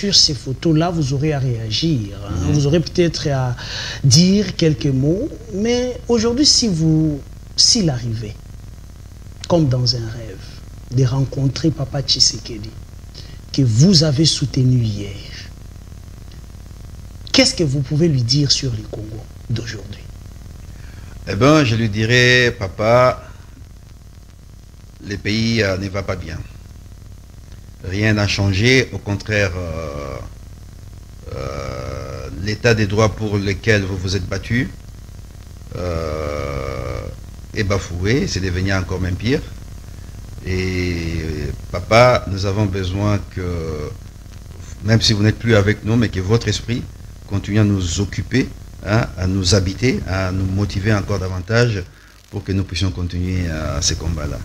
sur ces photos-là, vous aurez à réagir. Hein. Vous aurez peut-être à dire quelques mots. Mais aujourd'hui, s'il arrivait, comme dans un rêve, de rencontrer Papa Tshisekedi, que vous avez soutenu hier, qu'est-ce que vous pouvez lui dire sur le Congo d'aujourd'hui? Eh bien, je lui dirais, papa, le pays ne va pas bien. Rien n'a changé, au contraire, l'état des droits pour lequel vous vous êtes battu est bafoué, c'est devenu encore même pire. Et papa, nous avons besoin que, même si vous n'êtes plus avec nous, mais que votre esprit continue à nous occuper, hein, à nous habiter, à nous motiver encore davantage pour que nous puissions continuer ces combats-là.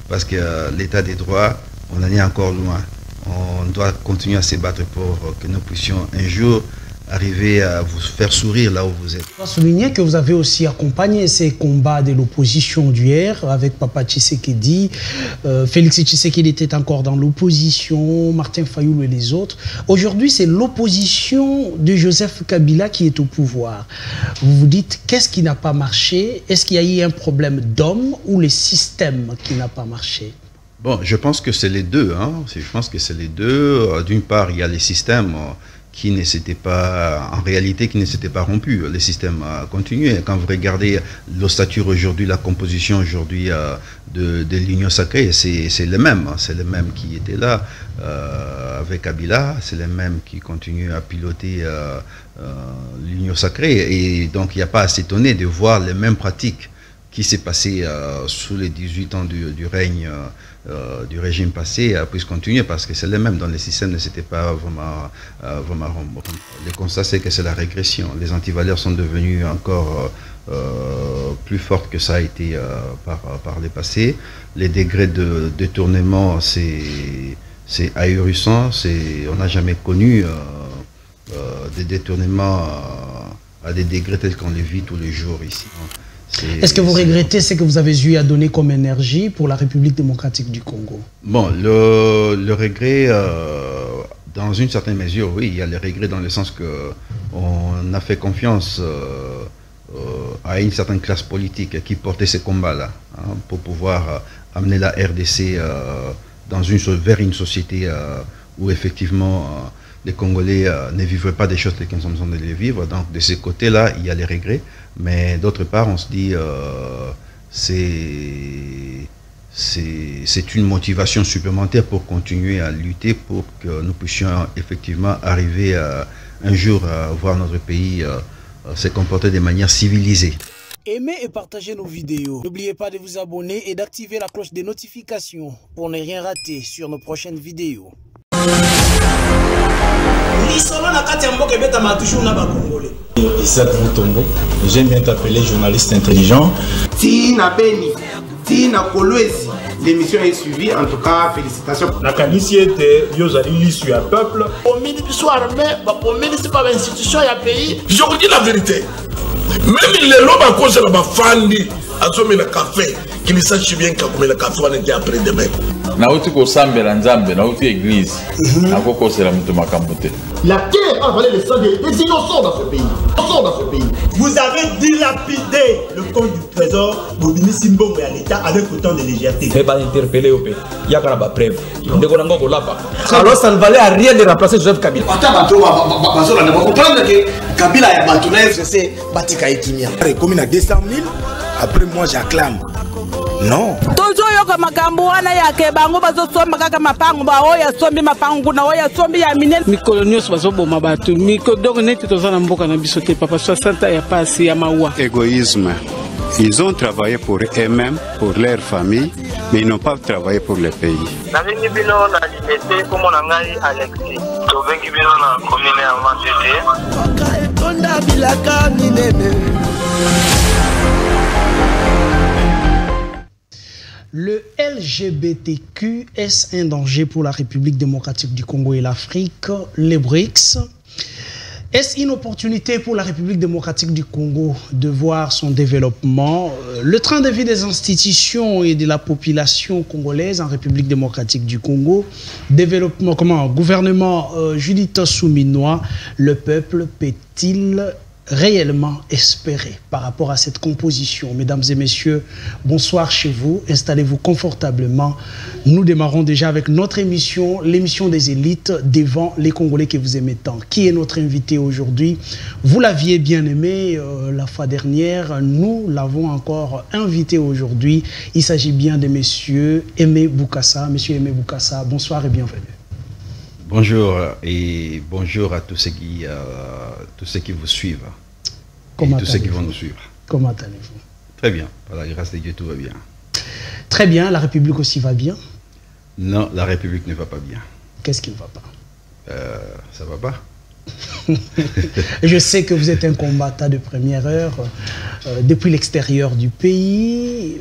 Parce que l'état des droits, on en est encore loin. On doit continuer à se battre pour que nous puissions un jour arriver à vous faire sourire là où vous êtes. Je dois souligner que vous avez aussi accompagné ces combats de l'opposition d'hier avec Papa Tshisekedi. Félix Tshisekedi était encore dans l'opposition, Martin Fayoulou et les autres. Aujourd'hui, c'est l'opposition de Joseph Kabila qui est au pouvoir. Vous vous dites, qu'est-ce qui n'a pas marché? Est-ce qu'il y a eu un problème d'homme ou le système qui n'a pas marché? Bon, je pense que c'est les deux. Hein. Je pense que c'est les deux. D'une part, il y a les systèmes qui ne s'était pas, en réalité, qui ne s'était pas rompu. Le système a continué. Quand vous regardez l'ossature aujourd'hui, la composition aujourd'hui de l'Union sacrée, c'est le même. C'est le même qui était là avec Kabila, c'est le même qui continue à piloter l'Union sacrée. Et donc, il n'y a pas à s'étonner de voir les mêmes pratiques qui s'est passé sous les 18 ans du règne du régime passé puisse continuer, parce que c'est le même dans les systèmes, ne s'était pas vraiment rompu. Le constat, c'est que c'est la régression. Les antivaleurs sont devenues encore plus fortes que ça a été par le passé. Les degrés de détournement, c'est ahurissant. On n'a jamais connu des détournements à des degrés tels qu'on les vit tous les jours ici. Est-ce que vous regrettez ce que vous avez eu à donner comme énergie pour la République démocratique du Congo? Bon, le regret, dans une certaine mesure, oui, il y a le regret dans le sens qu'on a fait confiance à une certaine classe politique qui portait ces combats-là, hein, pour pouvoir amener la RDC vers une société où effectivement les Congolais ne vivraient pas des choses telles qu'ils sont besoin de les vivre. Donc de ce côté-là, il y a les regrets. Mais d'autre part, on se dit c'est une motivation supplémentaire pour continuer à lutter pour que nous puissions effectivement arriver un jour à voir notre pays se comporter de manière civilisée. Aimez et partagez nos vidéos. N'oubliez pas de vous abonner et d'activer la cloche des notifications pour ne rien rater sur nos prochaines vidéos. Isaac Moutombo, j'aime bien t'appeler journaliste intelligent. Tina Beni, Tina Kolwezi, l'émission est suivie, en tout cas félicitations. La qualité était Yozali l'issue à peuple. Au ministre soit armé, au ministre pas l'institution et à pays. Je vous dis la vérité. Même les lobes à cause de la fandi, à ce moment café, qu'ils sachent bien que le café on était après demain. Nauti ko sambe la nzambe, nauti église, akoko c'est la mutumakambote. La terre a valé le sang des innocents dans ce pays. Vous avez dilapidé le compte du trésor Bobini Simbongo et à l'État avec autant de légèreté. Mais pas interpellé au pays. Il y a quand même preuve. Alors ça ne valait à rien de remplacer Joseph Kabila. Kabila a battu, c'est Batika et Kimia. Comme à 200 000, après moi j'acclame. Non. Tozoyoka makambo wana yake bango bazosomba kaka mapango ba oya sombi mapango na oya sombi ya minene mikolo nyos bazoboma bato miko donc neti tozana mboka na biso te papa 60 ya pasi ya mawa. Égoïsme. Ils ont travaillé pour eux-mêmes, pour leur famille, mais ils n'ont pas travaillé pour le pays. Navengi bino na limité comme on ngai Alexis. Tovengi bino na commune ya Mantete. Le LGBTQ est un danger pour la République démocratique du Congo et l'Afrique. Les BRICS Est-ce une opportunité pour la République démocratique du Congo de voir son développement? Le train de vie des institutions et de la population congolaise en République démocratique du Congo, développement, gouvernement Judith Souminois, le peuple peut-il réellement espérer par rapport à cette composition? Mesdames et messieurs, bonsoir chez vous, installez-vous confortablement. Nous démarrons déjà avec notre émission, l'émission des élites devant les Congolais que vous aimez tant. Qui est notre invité aujourd'hui? Vous l'aviez bien aimé la fois dernière, nous l'avons encore invité aujourd'hui. Il s'agit bien de monsieur Aimé Boukassa. Monsieur Aimé Boukassa, bonsoir et bienvenue. Bonjour et bonjour à tous ceux qui vous suivent et tous ceux qui vont nous suivre. Comment allez-vous? Très bien, par la grâce de Dieu, tout va bien. Très bien, la République aussi va bien? Non, la République ne va pas bien. Qu'est-ce qui ne va pas? Ça va pas. Je sais que vous êtes un combattant de première heure depuis l'extérieur du pays.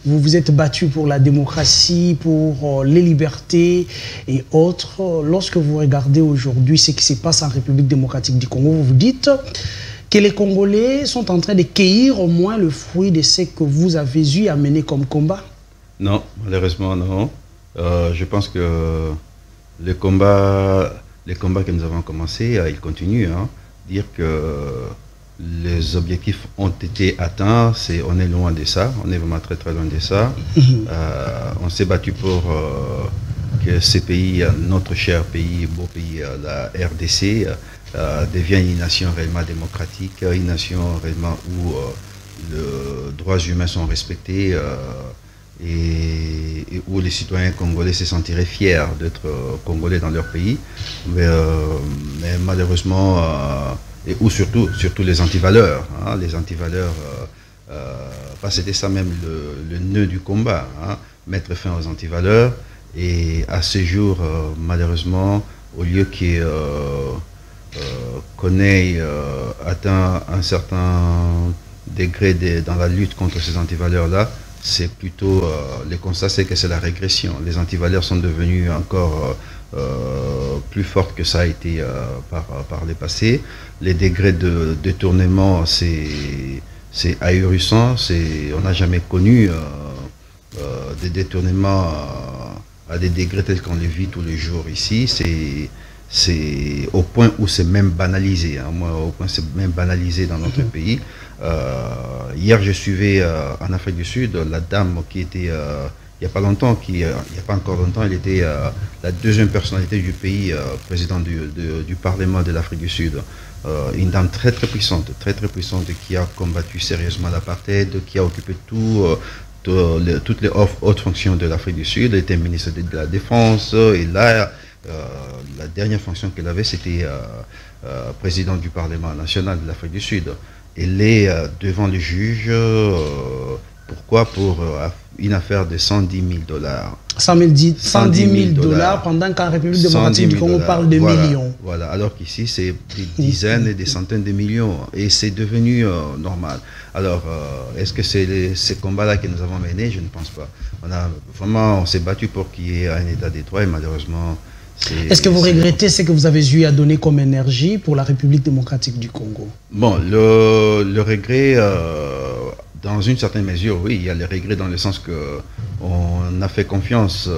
Vous vous êtes battu pour la démocratie, pour les libertés et autres. Lorsque vous regardez aujourd'hui ce qui se passe en République démocratique du Congo, vous vous dites que les Congolais sont en train de cueillir au moins le fruit de ce que vous avez eu à mener comme combat? Non, malheureusement non. Je pense que les combats que nous avons commencés, ils continuent. Dire que les objectifs ont été atteints, on est loin de ça, on est vraiment très très loin de ça. On s'est battu pour que ce pays, notre cher pays, beau pays, la RDC, devienne une nation réellement démocratique, une nation réellement où les droits humains sont respectés et où les citoyens congolais se sentiraient fiers d'être congolais dans leur pays. Mais malheureusement, et où surtout les antivaleurs. Les antivaleurs, c'était ça même le nœud du combat, mettre fin aux antivaleurs. Et à ce jour, malheureusement, au lieu qu'on ait atteint un certain degré dans la lutte contre ces antivaleurs-là, c'est plutôt, le constat c'est que c'est la régression. Les antivaleurs sont devenus encore plus fortes que ça a été par le passé. Les degrés de détournement, c'est ahurissant. On n'a jamais connu des détournements à des degrés tels qu'on les vit tous les jours ici. C'est au point où c'est même banalisé. Au point où c'est même banalisé dans notre pays. Hier, je suivais en Afrique du Sud la dame qui était, il n'y a pas longtemps, il n'y a pas encore longtemps, elle était la deuxième personnalité du pays, président du Parlement de l'Afrique du Sud. Une dame très très puissante qui a combattu sérieusement l'apartheid, qui a occupé toutes les hautes fonctions de l'Afrique du Sud. Elle était ministre de la Défense et là, la dernière fonction qu'elle avait, c'était président du Parlement national de l'Afrique du Sud. Elle est devant le juge, pourquoi? Pour une affaire de 110 000 $. 110 000 $ pendant qu'en République démocratique du Congo on parle de millions. Voilà, alors qu'ici c'est des dizaines et des centaines de millions et c'est devenu normal. Alors, est-ce que c'est ces combats-là que nous avons menés? Je ne pense pas. On s'est battu pour qu'il y ait un état de droit et malheureusement... Est-ce que vous regrettez ce que vous avez eu à donner comme énergie pour la République démocratique du Congo? Bon, le regret, dans une certaine mesure, oui, il y a le regret dans le sens qu'on a fait confiance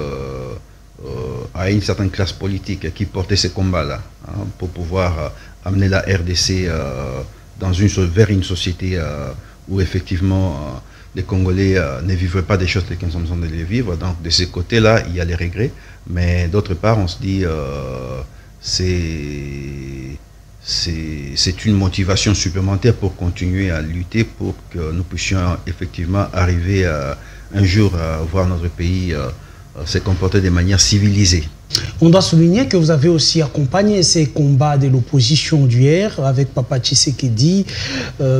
à une certaine classe politique qui portait ces combats-là, pour pouvoir amener la RDC vers une société où effectivement les Congolais ne vivraient pas des choses telles qu'ils sont en train de les vivre. Donc de ce côté-là, il y a les regrets. Mais d'autre part, on se dit c'est une motivation supplémentaire pour continuer à lutter pour que nous puissions effectivement arriver un jour à voir notre pays se comporter de manière civilisée. On doit souligner que vous avez aussi accompagné ces combats de l'opposition d'hier avec Papa Tshisekedi.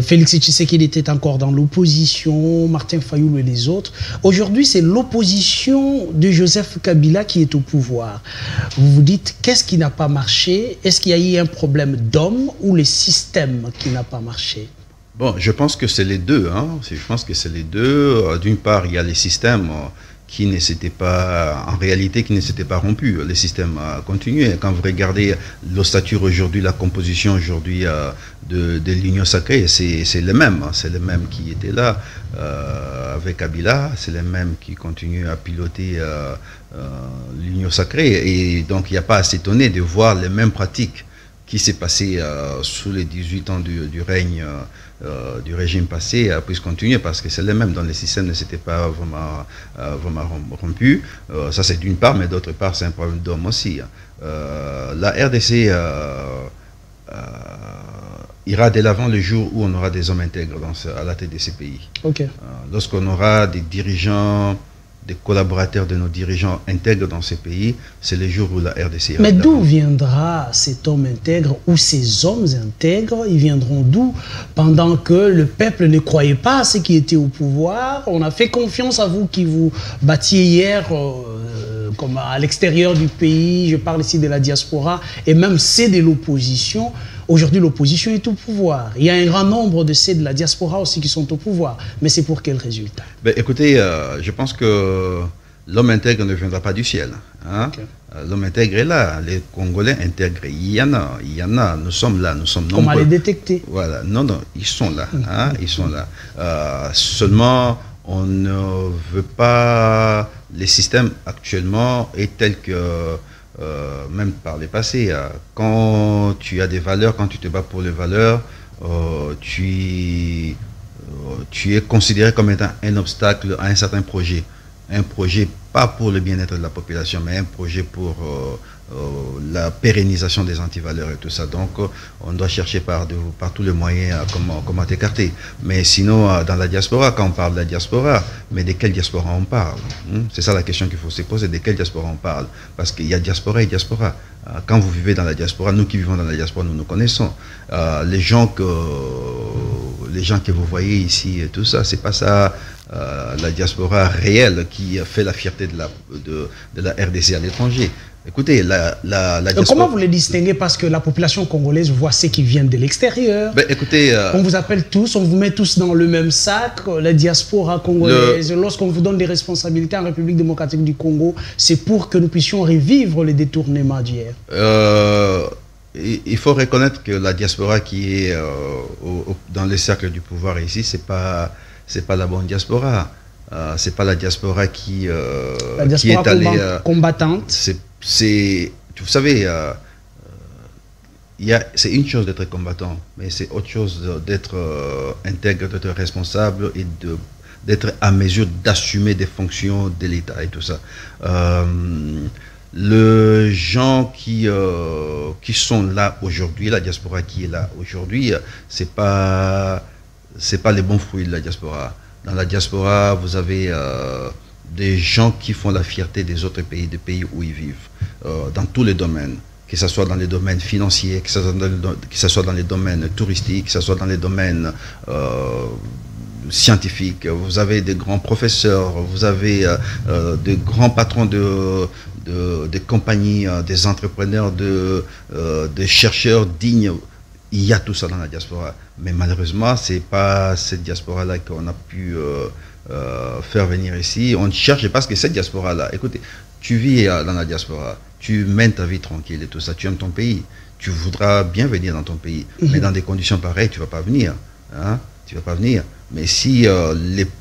Félix Tshisekedi était encore dans l'opposition, Martin Fayoulou et les autres. Aujourd'hui, c'est l'opposition de Joseph Kabila qui est au pouvoir. Vous vous dites, qu'est-ce qui n'a pas marché? Est-ce qu'il y a eu un problème d'homme ou le système qui n'a pas marché? Bon, je pense que c'est les deux. Je pense que c'est les deux. D'une part, il y a les systèmes qui ne s'était pas, en réalité, qui ne s'était pas rompu. Les systèmes continuent. Quand vous regardez l'ossature aujourd'hui, la composition aujourd'hui de l'Union sacrée, c'est les mêmes. C'est les mêmes qui étaient là avec Kabila, c'est les mêmes qui continuent à piloter l'Union sacrée. Et donc, il n'y a pas à s'étonner de voir les mêmes pratiques qui s'est passé sous les 18 ans du règne du régime passé puisse continuer, parce que c'est les mêmes, dans les systèmes ne s'étaient pas vraiment rompus. Ça c'est d'une part, mais d'autre part c'est un problème d'homme aussi. La RDC ira de l'avant le jour où on aura des hommes intègres à la tête de ces pays. Okay. Lorsqu'on aura des dirigeants, des collaborateurs de nos dirigeants intègres dans ces pays, c'est le jour où la RDC... Mais d'où viendra cet homme intègre ou ces hommes intègres? Ils viendront d'où? Pendant que le peuple ne croyait pas à ceux qui étaient au pouvoir, on a fait confiance à vous qui vous battiez hier comme à l'extérieur du pays, je parle ici de la diaspora, et même ceux de l'opposition. Aujourd'hui, l'opposition est au pouvoir. Il y a un grand nombre de ceux de la diaspora aussi qui sont au pouvoir. Mais c'est pour quel résultat? Ben, écoutez, je pense que l'homme intègre ne viendra pas du ciel. Hein? Okay. L'homme intègre est là. Les Congolais intègres, il y en a. Nous sommes là, nous sommes nombreux. Comment les détecter? Voilà, non, ils sont là. Hein? Ils sont là. Seulement, on ne veut pas... Les systèmes actuellement est tel que... même par le passé, quand tu as des valeurs, quand tu te bats pour les valeurs, tu es considéré comme étant un obstacle à un certain projet. Un projet pas pour le bien-être de la population, mais un projet pour la pérennisation des antivaleurs et tout ça. Donc, on doit chercher par tous les moyens comment t'écarter. Mais sinon, dans la diaspora, quand on parle de la diaspora, mais de quelle diaspora on parle? C'est ça la question qu'il faut se poser, de quelle diaspora on parle? Parce qu'il y a diaspora et diaspora. Quand vous vivez dans la diaspora, nous qui vivons dans la diaspora, nous nous connaissons. Les gens que vous voyez ici et tout ça, c'est pas ça la diaspora réelle qui fait la fierté de la RDC à l'étranger. Écoutez, la diaspora... Comment vous les distinguez? Parce que la population congolaise voit ceux qui viennent de l'extérieur. Ben, écoutez, on vous appelle tous, on vous met tous dans le même sac. La diaspora congolaise, lorsqu'on vous donne des responsabilités en République démocratique du Congo, c'est pour que nous puissions revivre les détournements d'hier. Il faut reconnaître que la diaspora qui est dans les cercles du pouvoir ici, c'est pas la bonne diaspora. C'est pas la diaspora qui est allée combattante. Vous savez, c'est une chose d'être combattant, mais c'est autre chose d'être intègre, d'être responsable et d'être à mesure d'assumer des fonctions de l'État et tout ça. Les gens qui sont là aujourd'hui, la diaspora qui est là aujourd'hui, c'est pas les bons fruits de la diaspora. Dans la diaspora, vous avez des gens qui font la fierté des autres pays, des pays où ils vivent, dans tous les domaines, que ce soit dans les domaines financiers, que ce soit dans les domaines touristiques, que ce soit dans les domaines scientifiques. Vous avez des grands professeurs, vous avez des grands patrons de compagnies, des entrepreneurs, des chercheurs dignes. Il y a tout ça dans la diaspora. Mais malheureusement, ce n'est pas cette diaspora-là qu'on a pu faire venir ici. On cherche parce que cette diaspora-là, écoutez, tu vis dans la diaspora, tu mènes ta vie tranquille et tout ça, tu aimes ton pays, tu voudras bien venir dans ton pays, mais dans des conditions pareilles, tu ne vas pas venir. Hein? Tu vas pas venir. Mais si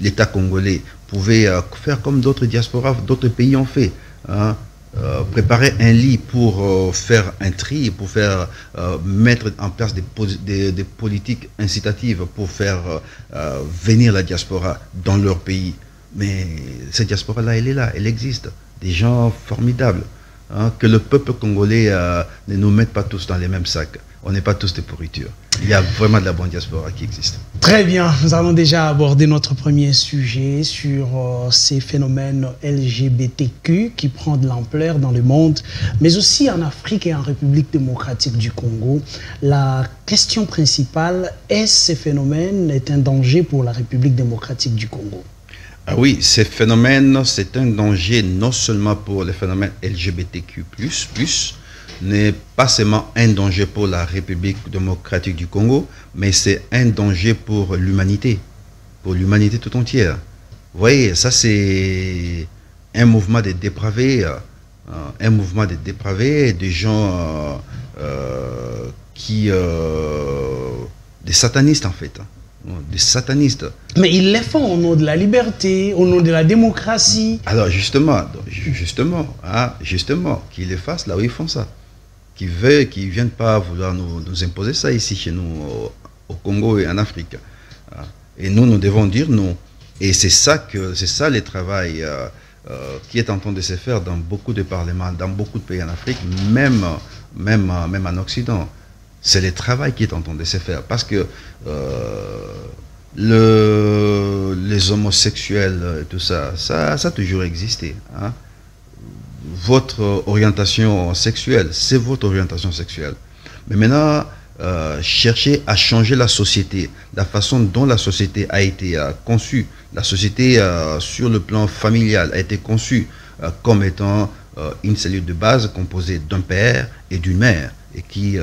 l'État congolais pouvait faire comme d'autres diasporas, d'autres pays ont fait, hein? Préparer un lit pour faire un tri, pour faire mettre en place des politiques incitatives pour faire venir la diaspora dans leur pays. Mais cette diaspora-là, elle est là, elle existe. Des gens formidables. Hein, que le peuple congolais ne nous mette pas tous dans les mêmes sacs. On n'est pas tous des pourritures. Il y a vraiment de la bonne diaspora qui existe. Très bien, nous allons déjà aborder notre premier sujet sur ces phénomènes LGBTQ qui prennent de l'ampleur dans le monde, mais aussi en Afrique et en République démocratique du Congo. La question principale, est-ce que ce phénomène est un danger pour la République démocratique du Congo? Ah oui, ces phénomènes, c'est un danger non seulement pour les phénomènes LGBTQ+, n'est pas seulement un danger pour la République démocratique du Congo, mais c'est un danger pour l'humanité tout entière. Vous voyez, ça c'est un mouvement de dépravés, des gens des satanistes en fait, des satanistes. Mais ils les font au nom de la liberté, au nom de la démocratie. Alors justement, qu'ils les fassent là où ils font ça. Qu'ils ne viennent pas vouloir nous imposer ça ici chez nous au Congo et en Afrique. Et nous devons dire non. Et c'est ça le travail qui est en train de se faire dans beaucoup de parlements, dans beaucoup de pays en Afrique, même en Occident. C'est le travail qui est en train de se faire. Parce que les homosexuels, tout ça, ça a toujours existé. Hein. Votre orientation sexuelle, c'est votre orientation sexuelle. Mais maintenant, chercher à changer la société, la façon dont la société a été conçue, la société sur le plan familial a été conçue comme étant une cellule de base composée d'un père et d'une mère et qui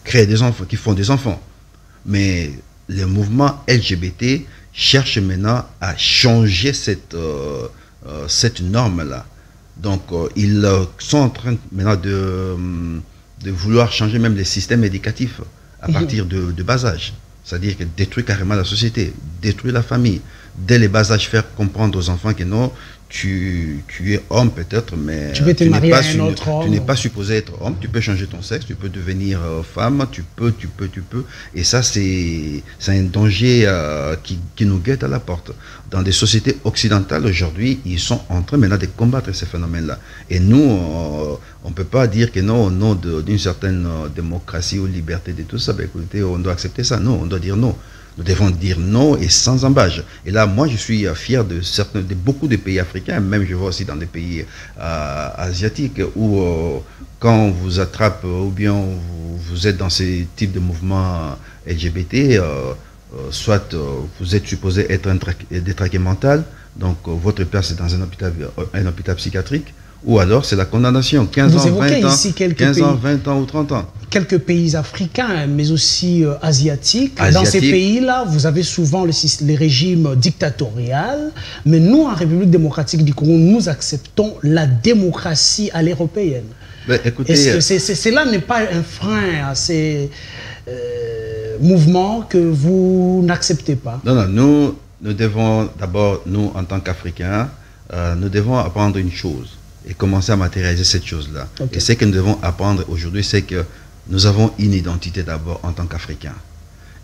créent des enfants, qui font des enfants. Mais le mouvement LGBT cherche maintenant à changer cette norme-là. Donc, ils sont en train maintenant de vouloir changer même les systèmes éducatifs à partir de bas âge. C'est-à-dire que détruire carrément la société, détruire la famille. Dès les bas âges, faire comprendre aux enfants que non, tu es homme peut-être, mais tu n'es pas supposé être homme. Tu peux changer ton sexe, tu peux devenir femme, tu peux. Et ça, c'est un danger qui nous guette à la porte. Dans des sociétés occidentales aujourd'hui, ils sont en train maintenant de combattre ces phénomènes-là. Et nous, on ne peut pas dire que non, au nom d'une certaine démocratie ou liberté de tout ça, ben écoutez, on doit accepter ça. Non, on doit dire non. Nous devons dire non et sans embâche. Et là, moi, je suis fier de beaucoup de pays africains, même je vois aussi dans des pays asiatiques, où quand on vous attrape ou bien vous êtes dans ces types de mouvements LGBT, soit vous êtes supposé être détraqué mental, donc votre place est dans un hôpital psychiatrique, ou alors c'est la condamnation, 15 ans, 20 ans ou 30 ans. Quelques pays africains, mais aussi asiatiques. Dans ces pays-là, vous avez souvent les régimes dictatoriaux, mais nous, en République démocratique du Congo, nous acceptons la démocratie à l'européenne. Cela n'est pas un frein à ces mouvements que vous n'acceptez pas? Non, nous devons d'abord, nous, en tant qu'Africains, nous devons apprendre une chose et commencer à matérialiser cette chose-là. Okay. Et ce que nous devons apprendre aujourd'hui, c'est que nous avons une identité d'abord en tant qu'Africains.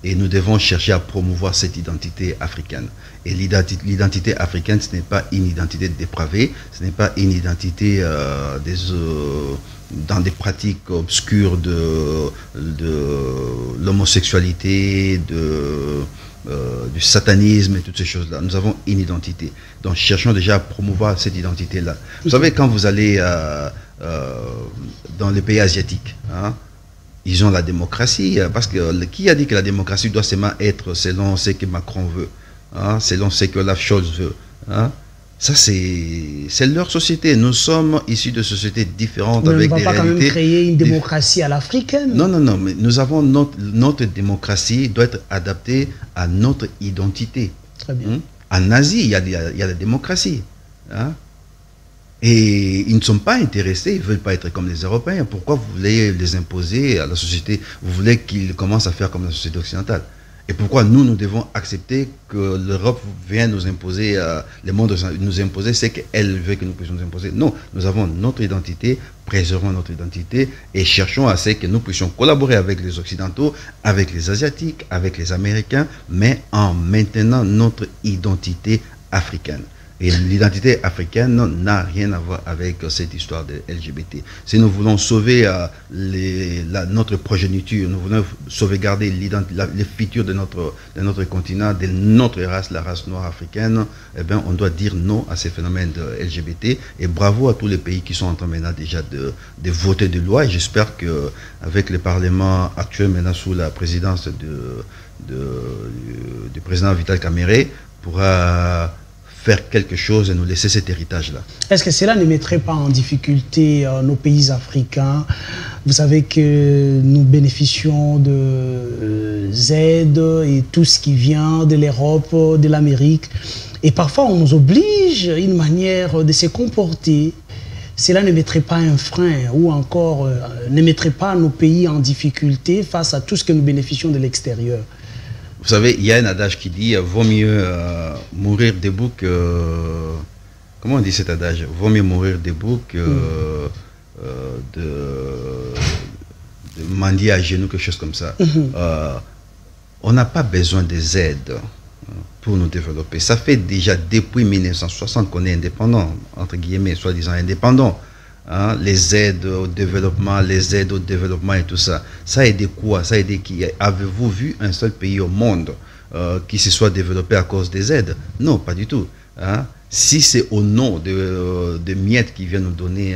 Et nous devons chercher à promouvoir cette identité africaine. Et l'identité africaine, ce n'est pas une identité dépravée, ce n'est pas une identité dans des pratiques obscures de l'homosexualité, du satanisme et toutes ces choses-là. Nous avons une identité. Donc cherchons déjà à promouvoir cette identité-là. Vous savez, quand vous allez dans les pays asiatiques, hein, ils ont la démocratie, parce que qui a dit que la démocratie doit seulement être selon ce que Macron veut, hein, selon ce que Olaf Scholz veut, hein? Ça, c'est leur société. Nous sommes issus de sociétés différentes avec des réalités. On ne va pas quand même créer une démocratie à l'africaine. Non, mais nous avons notre démocratie doit être adaptée à notre identité. Très bien. En Asie, il y a la démocratie. Hein? Et ils ne sont pas intéressés, ils ne veulent pas être comme les Européens. Pourquoi vous voulez les imposer à la société? Vous voulez qu'ils commencent à faire comme la société occidentale? Et pourquoi nous devons accepter que l'Europe vienne nous imposer, le monde nous imposer ce qu'elle veut que nous puissions nous imposer? Non, nous avons notre identité, préservons notre identité et cherchons à ce que nous puissions collaborer avec les Occidentaux, avec les Asiatiques, avec les Américains, mais en maintenant notre identité africaine. Et l'identité africaine n'a rien à voir avec cette histoire de LGBT. Si nous voulons sauver notre progéniture, nous voulons sauvegarder les futurs de notre continent, de notre race, la race noire africaine, eh bien, on doit dire non à ces phénomènes de LGBT. Et bravo à tous les pays qui sont en train maintenant déjà de voter des lois. Et j'espère qu'avec le Parlement actuel, maintenant sous la présidence du président Vital Kamerhe, pourra faire quelque chose et nous laisser cet héritage-là. Est-ce que cela ne mettrait pas en difficulté nos pays africains? Vous savez que nous bénéficions de aides et tout ce qui vient de l'Europe, de l'Amérique. Et parfois, on nous oblige à une manière de se comporter. Cela ne mettrait pas un frein ou encore ne mettrait pas nos pays en difficulté face à tout ce que nous bénéficions de l'extérieur? Vous savez, il y a un adage qui dit vaut mieux mourir debout que... Comment on dit cet adage? Vaut mieux mourir debout que de mendier à genoux, quelque chose comme ça. On n'a pas besoin des aides pour nous développer. Ça fait déjà depuis 1960 qu'on est indépendant, entre guillemets, soi-disant indépendant. Hein, les aides au développement et tout ça. Ça a aidé quoi? Ça a aidé qui? Avez-vous vu un seul pays au monde qui se soit développé à cause des aides? Non, pas du tout. Hein. Si c'est au nom de miettes qui viennent nous donner,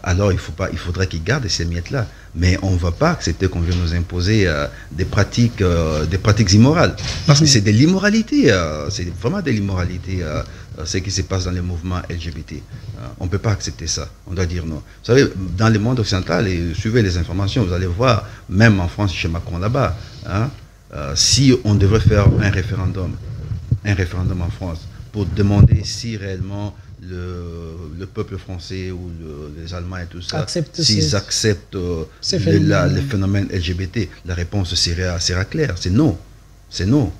alors il faudrait qu'ils gardent ces miettes-là. Mais on ne va pas accepter qu'on vienne nous imposer des pratiques immorales. Parce que c'est de l'immoralité, c'est vraiment de l'immoralité. Ce qui se passe dans les mouvements LGBT. On ne peut pas accepter ça. On doit dire non. Vous savez, dans le monde occidental, et suivez les informations, vous allez voir, même en France, chez Macron là-bas, hein, si on devrait faire un référendum en France pour demander si réellement le peuple français ou les Allemands et tout ça, s'ils acceptent le phénomène LGBT, la réponse sera claire. C'est non. C'est non.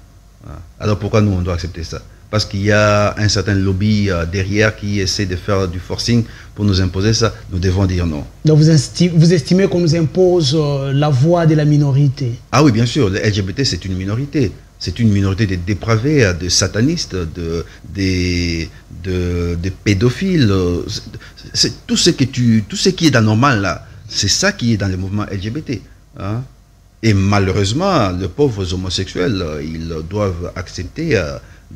Alors pourquoi nous, on doit accepter ça? Parce qu'il y a un certain lobby derrière qui essaie de faire du forcing pour nous imposer ça. Nous devons dire non. Donc vous estimez qu'on nous impose la voix de la minorité? Ah oui, bien sûr. Le LGBT, c'est une minorité. C'est une minorité de dépravés, de satanistes, de pédophiles. C'est tout ce qui est d'anormal là. C'est ça qui est dans le mouvement LGBT. Hein? Et malheureusement, les pauvres homosexuels, ils doivent accepter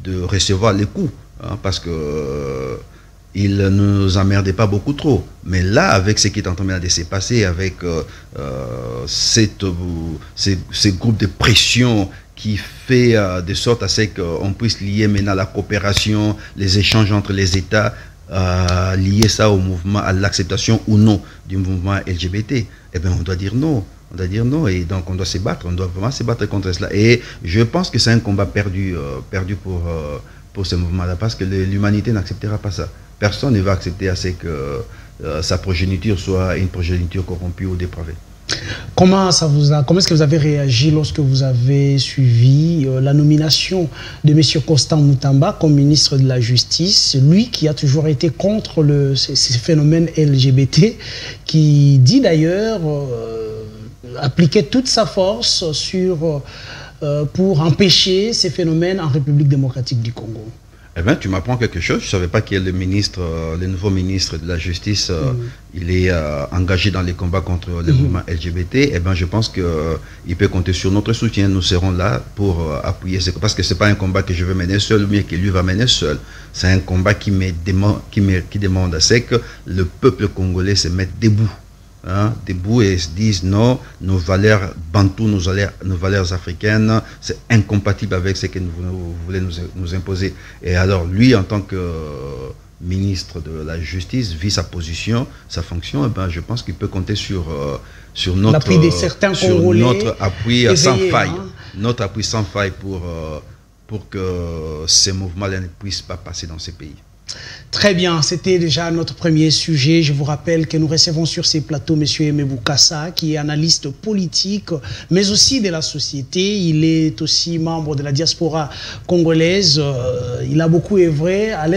de recevoir les coups, hein, parce que il ne nous emmerdait pas beaucoup trop. Mais là, avec ce qui est en train de se passer, avec ces groupes de pression qui fait de sorte à ce qu'on puisse lier maintenant la coopération, les échanges entre les États, lier ça au mouvement, à l'acceptation ou non du mouvement LGBT, eh bien on doit dire non. On doit dire non, et donc on doit se battre, on doit vraiment se battre contre cela. Et je pense que c'est un combat perdu pour ce mouvement-là, parce que l'humanité n'acceptera pas ça. Personne ne va accepter à ce que sa progéniture soit une progéniture corrompue ou dépravée. Comment est-ce que vous avez réagi lorsque vous avez suivi la nomination de M. Constant Moutamba comme ministre de la Justice, lui qui a toujours été contre ces phénomènes LGBT, qui dit d'ailleurs appliquer toute sa force pour empêcher ces phénomènes en République démocratique du Congo? Eh bien, tu m'apprends quelque chose. Je ne savais pas qu'il y a le nouveau ministre de la Justice, il est engagé dans les combats contre le mouvement LGBT. Eh bien, je pense qu'il peut compter sur notre soutien. Nous serons là pour appuyer. Parce que ce n'est pas un combat que je veux mener seul, mais que lui va mener seul. C'est un combat qui demande à ce que le peuple congolais se mette debout. Hein, debout et se disent non, nos valeurs bantoues, nos valeurs africaines, c'est incompatible avec ce que vous voulez nous imposer. Et alors lui, en tant que ministre de la Justice, vit sa position, sa fonction, et ben, je pense qu'il peut compter sur notre appui de certains Congolais, notre appui sans faille, hein. Notre appui sans faille pour que ces mouvements-là ne puissent pas passer dans ces pays. Très bien, c'était déjà notre premier sujet. Je vous rappelle que nous recevons sur ces plateaux M. Aimé Boukassa, qui est analyste politique, mais aussi de la société. Il est aussi membre de la diaspora congolaise. Il a beaucoup œuvré à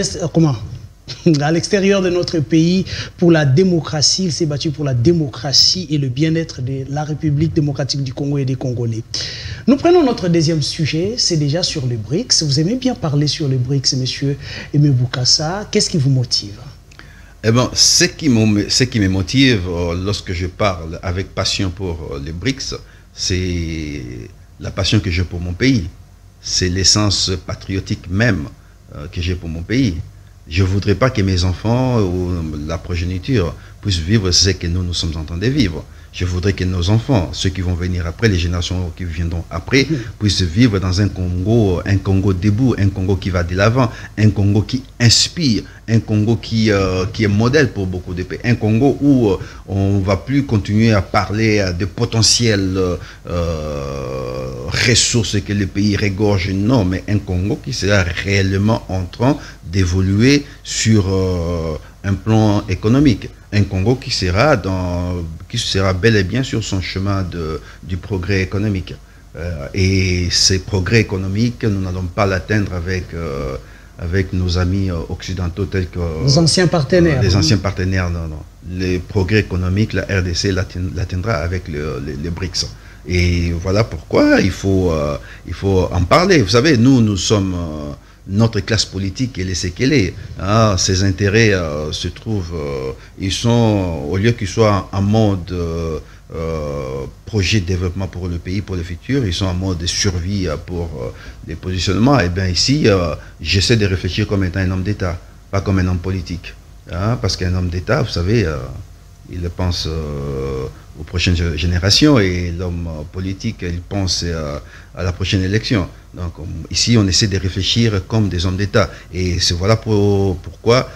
l'extérieur de notre pays pour la démocratie. Il s'est battu pour la démocratie et le bien-être de la République démocratique du Congo et des Congolais. Nous prenons notre deuxième sujet, c'est déjà sur les BRICS. Vous aimez bien parler sur les BRICS, monsieur Aimé Boukassa. Qu'est-ce qui vous motive? Eh bien, ce qui me motive lorsque je parle avec passion pour les BRICS, c'est la passion que j'ai pour mon pays. C'est l'essence patriotique même que j'ai pour mon pays. Je ne voudrais pas que mes enfants ou la progéniture puissent vivre ce que nous sommes en train de vivre. Je voudrais que nos enfants, ceux qui vont venir après, les générations qui viendront après, puissent vivre dans un Congo debout, un Congo qui va de l'avant, un Congo qui inspire, un Congo qui est modèle pour beaucoup de pays, un Congo où on ne va plus continuer à parler de potentielles ressources que le pays regorge, non, mais un Congo qui sera réellement en train d'évoluer sur un plan économique. Un Congo qui sera bel et bien sur son chemin du progrès économique. Et ces progrès économiques, nous n'allons pas l'atteindre avec nos amis occidentaux tels que... Nos anciens partenaires. Les anciens partenaires, non. Les progrès économiques, la RDC l'atteindra avec les BRICS. Et voilà pourquoi il faut en parler. Vous savez, nous sommes... notre classe politique, elle est ce qu'elle est. Ses intérêts se trouvent, ils sont, au lieu qu'ils soient en mode projet de développement pour le pays, pour le futur, ils sont en mode survie pour les positionnements. Et bien ici, j'essaie de réfléchir comme étant un homme d'État, pas comme un homme politique. Parce qu'un homme d'État, vous savez, il pense aux prochaines générations, et l'homme politique, il pense à la prochaine élection. Donc ici, on essaie de réfléchir comme des hommes d'État. Et c'est voilà pourquoi,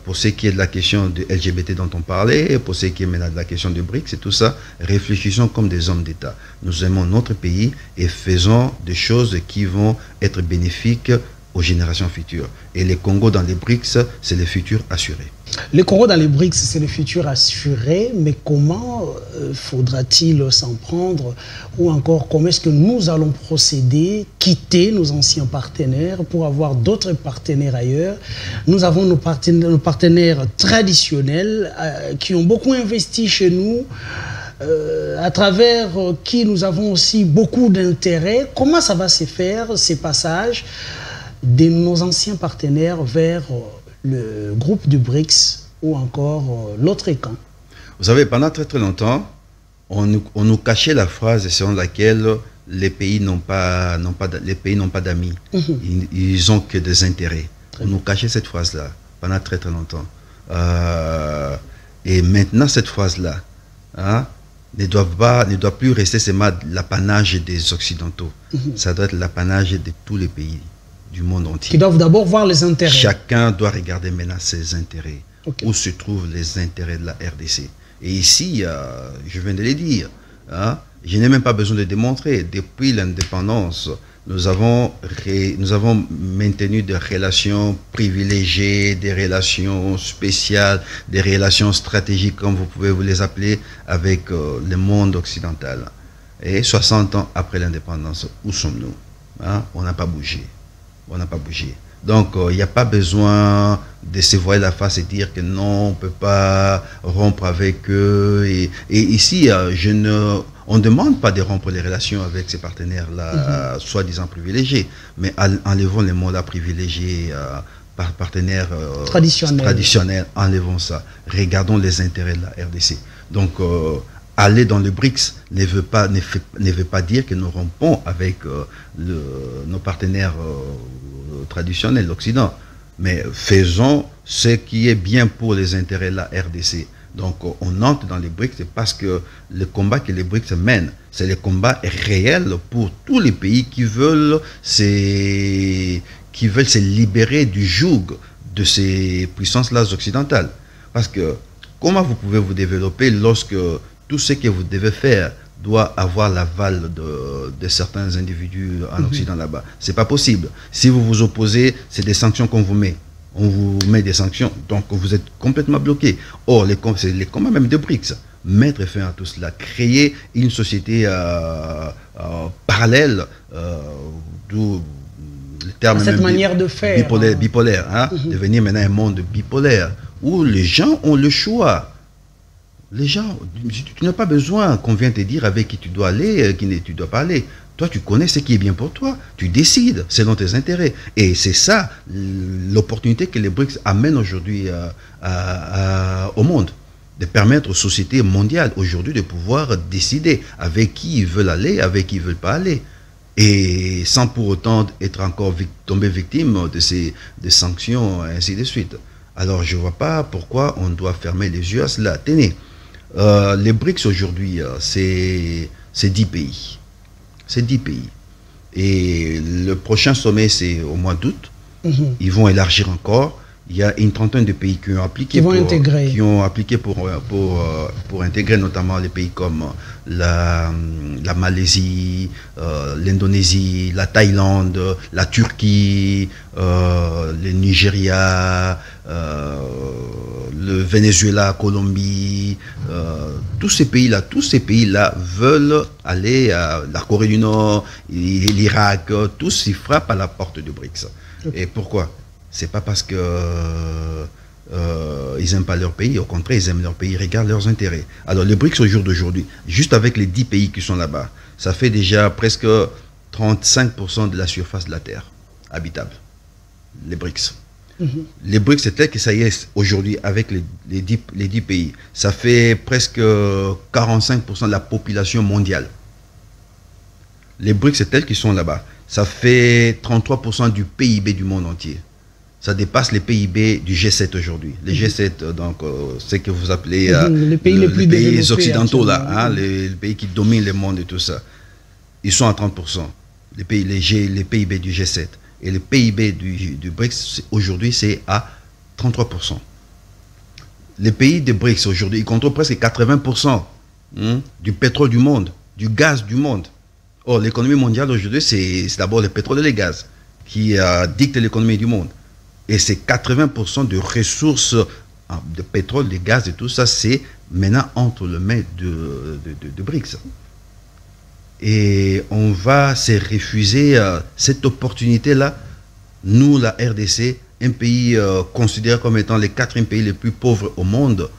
pour ce qui est de la question de LGBT dont on parlait, pour ce qui est maintenant de la question du BRICS et tout ça, réfléchissons comme des hommes d'État. Nous aimons notre pays et faisons des choses qui vont être bénéfiques aux générations futures. Et les Congo dans les BRICS, c'est le futur assuré. Le Congo dans les BRICS, c'est le futur assuré, mais comment faudra-t-il s'en prendre, ou encore comment est-ce que nous allons procéder, quitter nos anciens partenaires pour avoir d'autres partenaires ailleurs? Nous avons nos partenaires traditionnels qui ont beaucoup investi chez nous, à travers qui nous avons aussi beaucoup d'intérêts. Comment ça va se faire, ces passages de nos anciens partenaires vers le groupe du BRICS ou encore l'autre camp? Vous savez, pendant très très longtemps, on nous cachait la phrase selon laquelle les pays n'ont pas d'amis. Ils ont que des intérêts. On nous cachait cette phrase-là pendant très très longtemps. Et maintenant, cette phrase-là ne doit plus rester seulement l'apanage des Occidentaux. Ça doit être l'apanage de tous les pays du monde entier. Qui doivent d'abord voir les intérêts. Chacun doit regarder maintenant ses intérêts. Où se trouvent les intérêts de la RDC. Et ici, je viens de le dire, je n'ai même pas besoin de démontrer. Depuis l'indépendance, nous avons maintenu des relations privilégiées, des relations spéciales, des relations stratégiques, comme vous pouvez vous les appeler, avec le monde occidental. Et 60 ans après l'indépendance, où sommes-nous? On n'a pas bougé. On n'a pas bougé. Donc, il n'y a pas besoin de se voiler la face et dire que non, on ne peut pas rompre avec eux. Et ici, on ne demande pas de rompre les relations avec ces partenaires-là, soi-disant privilégiés, mais enlevons les mots-là privilégiés, partenaires traditionnels, enlevons ça. Regardons les intérêts de la RDC. Donc, aller dans le BRICS ne veut pas dire que nous rompons avec nos partenaires traditionnels, l'Occident. Mais faisons ce qui est bien pour les intérêts de la RDC. Donc on entre dans les BRICS parce que le combat que les BRICS mènent, c'est le combat réel pour tous les pays qui veulent se libérer du joug de ces puissances-là occidentales. Parce que comment vous pouvez vous développer lorsque tout ce que vous devez faire doit avoir l'aval de certains individus en Occident là-bas? C'est pas possible. Si vous vous opposez, c'est des sanctions qu'on vous met. On vous met des sanctions, donc vous êtes complètement bloqué. Or, c'est les combats même de BRICS. Mettre fin à tout cela, créer une société parallèle, d'où le terme cette manière de faire. Bipolaire, devenir maintenant un monde bipolaire, où les gens ont le choix. Les gens, tu n'as pas besoin qu'on vienne te dire avec qui tu dois aller, qui tu ne dois pas aller. Toi, tu connais ce qui est bien pour toi. Tu décides selon tes intérêts. Et c'est ça l'opportunité que les BRICS amènent aujourd'hui au monde. De permettre aux sociétés mondiales aujourd'hui de pouvoir décider avec qui ils veulent aller, avec qui ils ne veulent pas aller. Et sans pour autant être encore tombé victime de sanctions, et ainsi de suite. Alors je ne vois pas pourquoi on doit fermer les yeux à cela. Tenez, les BRICS aujourd'hui, c'est 10 pays. C'est 10 pays. Et le prochain sommet, c'est au mois d'août. Ils vont élargir encore. Il y a une trentaine de pays qui ont appliqué, pour intégrer notamment les pays comme la Malaisie, l'Indonésie, la Thaïlande, la Turquie, le Nigeria, le Venezuela, Colombie, tous ces pays-là veulent aller à la Corée du Nord, l'Irak, tous ils frappent à la porte du BRICS. Et pourquoi? C'est pas parce que ils n'aiment pas leur pays, au contraire, ils aiment leur pays, ils regardent leurs intérêts. Alors, les BRICS au jour d'aujourd'hui, juste avec les 10 pays qui sont là-bas, ça fait déjà presque 35% de la surface de la Terre habitable. Les BRICS. Les BRICS, c'est tel que ça y est, aujourd'hui, avec les 10 pays, ça fait presque 45% de la population mondiale. Les BRICS, c'est tel qu'ils sont là-bas. Ça fait 33% du PIB du monde entier. Ça dépasse les PIB du G7 aujourd'hui. Les G7, donc, c'est que vous appelez les pays les plus développés, pays occidentaux, là, hein, les pays qui dominent le monde et tout ça. Ils sont à 30%, les PIB du G7. Et le PIB du BRICS, aujourd'hui, c'est à 33%. Les pays des BRICS, aujourd'hui, ils contrôlent presque 80% du pétrole du monde, du gaz du monde. Or, l'économie mondiale, aujourd'hui, c'est d'abord le pétrole et le gaz qui dictent l'économie du monde. Et c'est 80% de ressources de pétrole, de gaz et tout ça, c'est maintenant entre les mains de BRICS. Et on va se refuser cette opportunité-là, nous, la RDC, un pays considéré comme étant le 4e pays le plus pauvre au monde,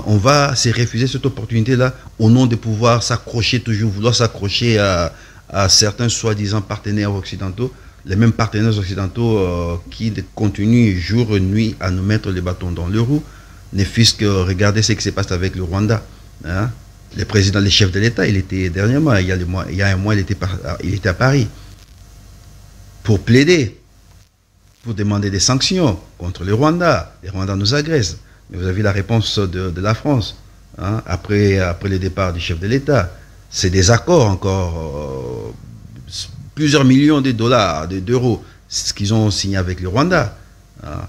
on va se refuser cette opportunité-là au nom de pouvoir s'accrocher, toujours vouloir s'accrocher à certains soi-disant partenaires occidentaux, les mêmes partenaires occidentaux qui continuent jour et nuit à nous mettre les bâtons dans les roues, ne fût-ce que regarder ce qui se passe avec le Rwanda. Hein? Le président, le chef de l'État, il était dernièrement, il y a un mois, il était à Paris pour plaider, pour demander des sanctions contre le Rwanda. Les Rwandais nous agressent. Mais vous avez vu la réponse de la France hein, après le départ du chef de l'État. C'est des accords encore, plusieurs millions de dollars, d'euros, ce qu'ils ont signé avec le Rwanda. Hein,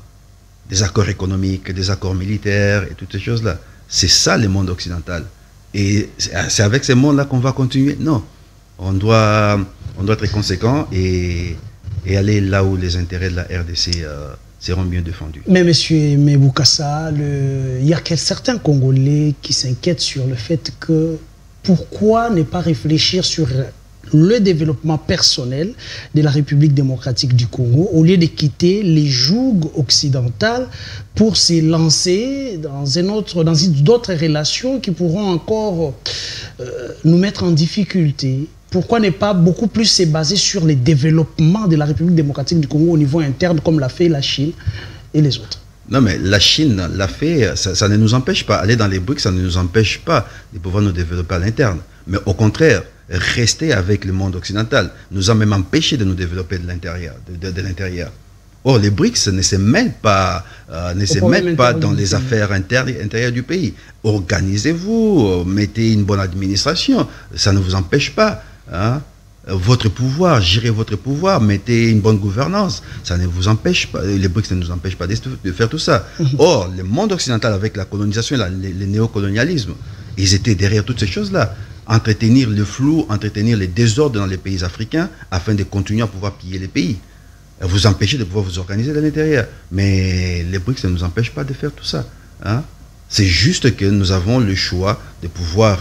des accords économiques, des accords militaires et toutes ces choses-là. C'est ça le monde occidental. Et c'est avec ce monde-là qu'on va continuer. Non, on doit être conséquent et aller là où les intérêts de la RDC seront bien défendus. Mais monsieur Meboukassa, il y a certains Congolais qui s'inquiètent sur le fait que pourquoi ne pas réfléchir sur le développement personnel de la République démocratique du Congo au lieu de quitter les jougs occidentales pour se lancer dans d'autres relations qui pourront encore nous mettre en difficulté. Pourquoi ne pas beaucoup plus se baser sur les développements de la République démocratique du Congo au niveau interne comme l'a fait la Chine et les autres? Non mais la Chine l'a fait, ça ne nous empêche pas. Aller dans les BRICS, ça ne nous empêche pas de pouvoir nous développer à l'interne. Mais au contraire, rester avec le monde occidental nous a même empêché de nous développer de l'intérieur. Or, les BRICS ne se mêlent pas, dans les affaires intérieures du pays. Organisez-vous, mettez une bonne administration, ça ne vous empêche pas. Hein? Votre pouvoir, gérez votre pouvoir, mettez une bonne gouvernance, ça ne vous empêche pas, les BRICS ne nous empêchent pas de faire tout ça. Or, le monde occidental avec la colonisation, le néocolonialisme, ils étaient derrière toutes ces choses-là. Entretenir le flou, entretenir les désordres dans les pays africains afin de continuer à pouvoir piller les pays. Vous empêcher de pouvoir vous organiser de l'intérieur. Mais les BRICS ne nous empêchent pas de faire tout ça. Hein? C'est juste que nous avons le choix de pouvoir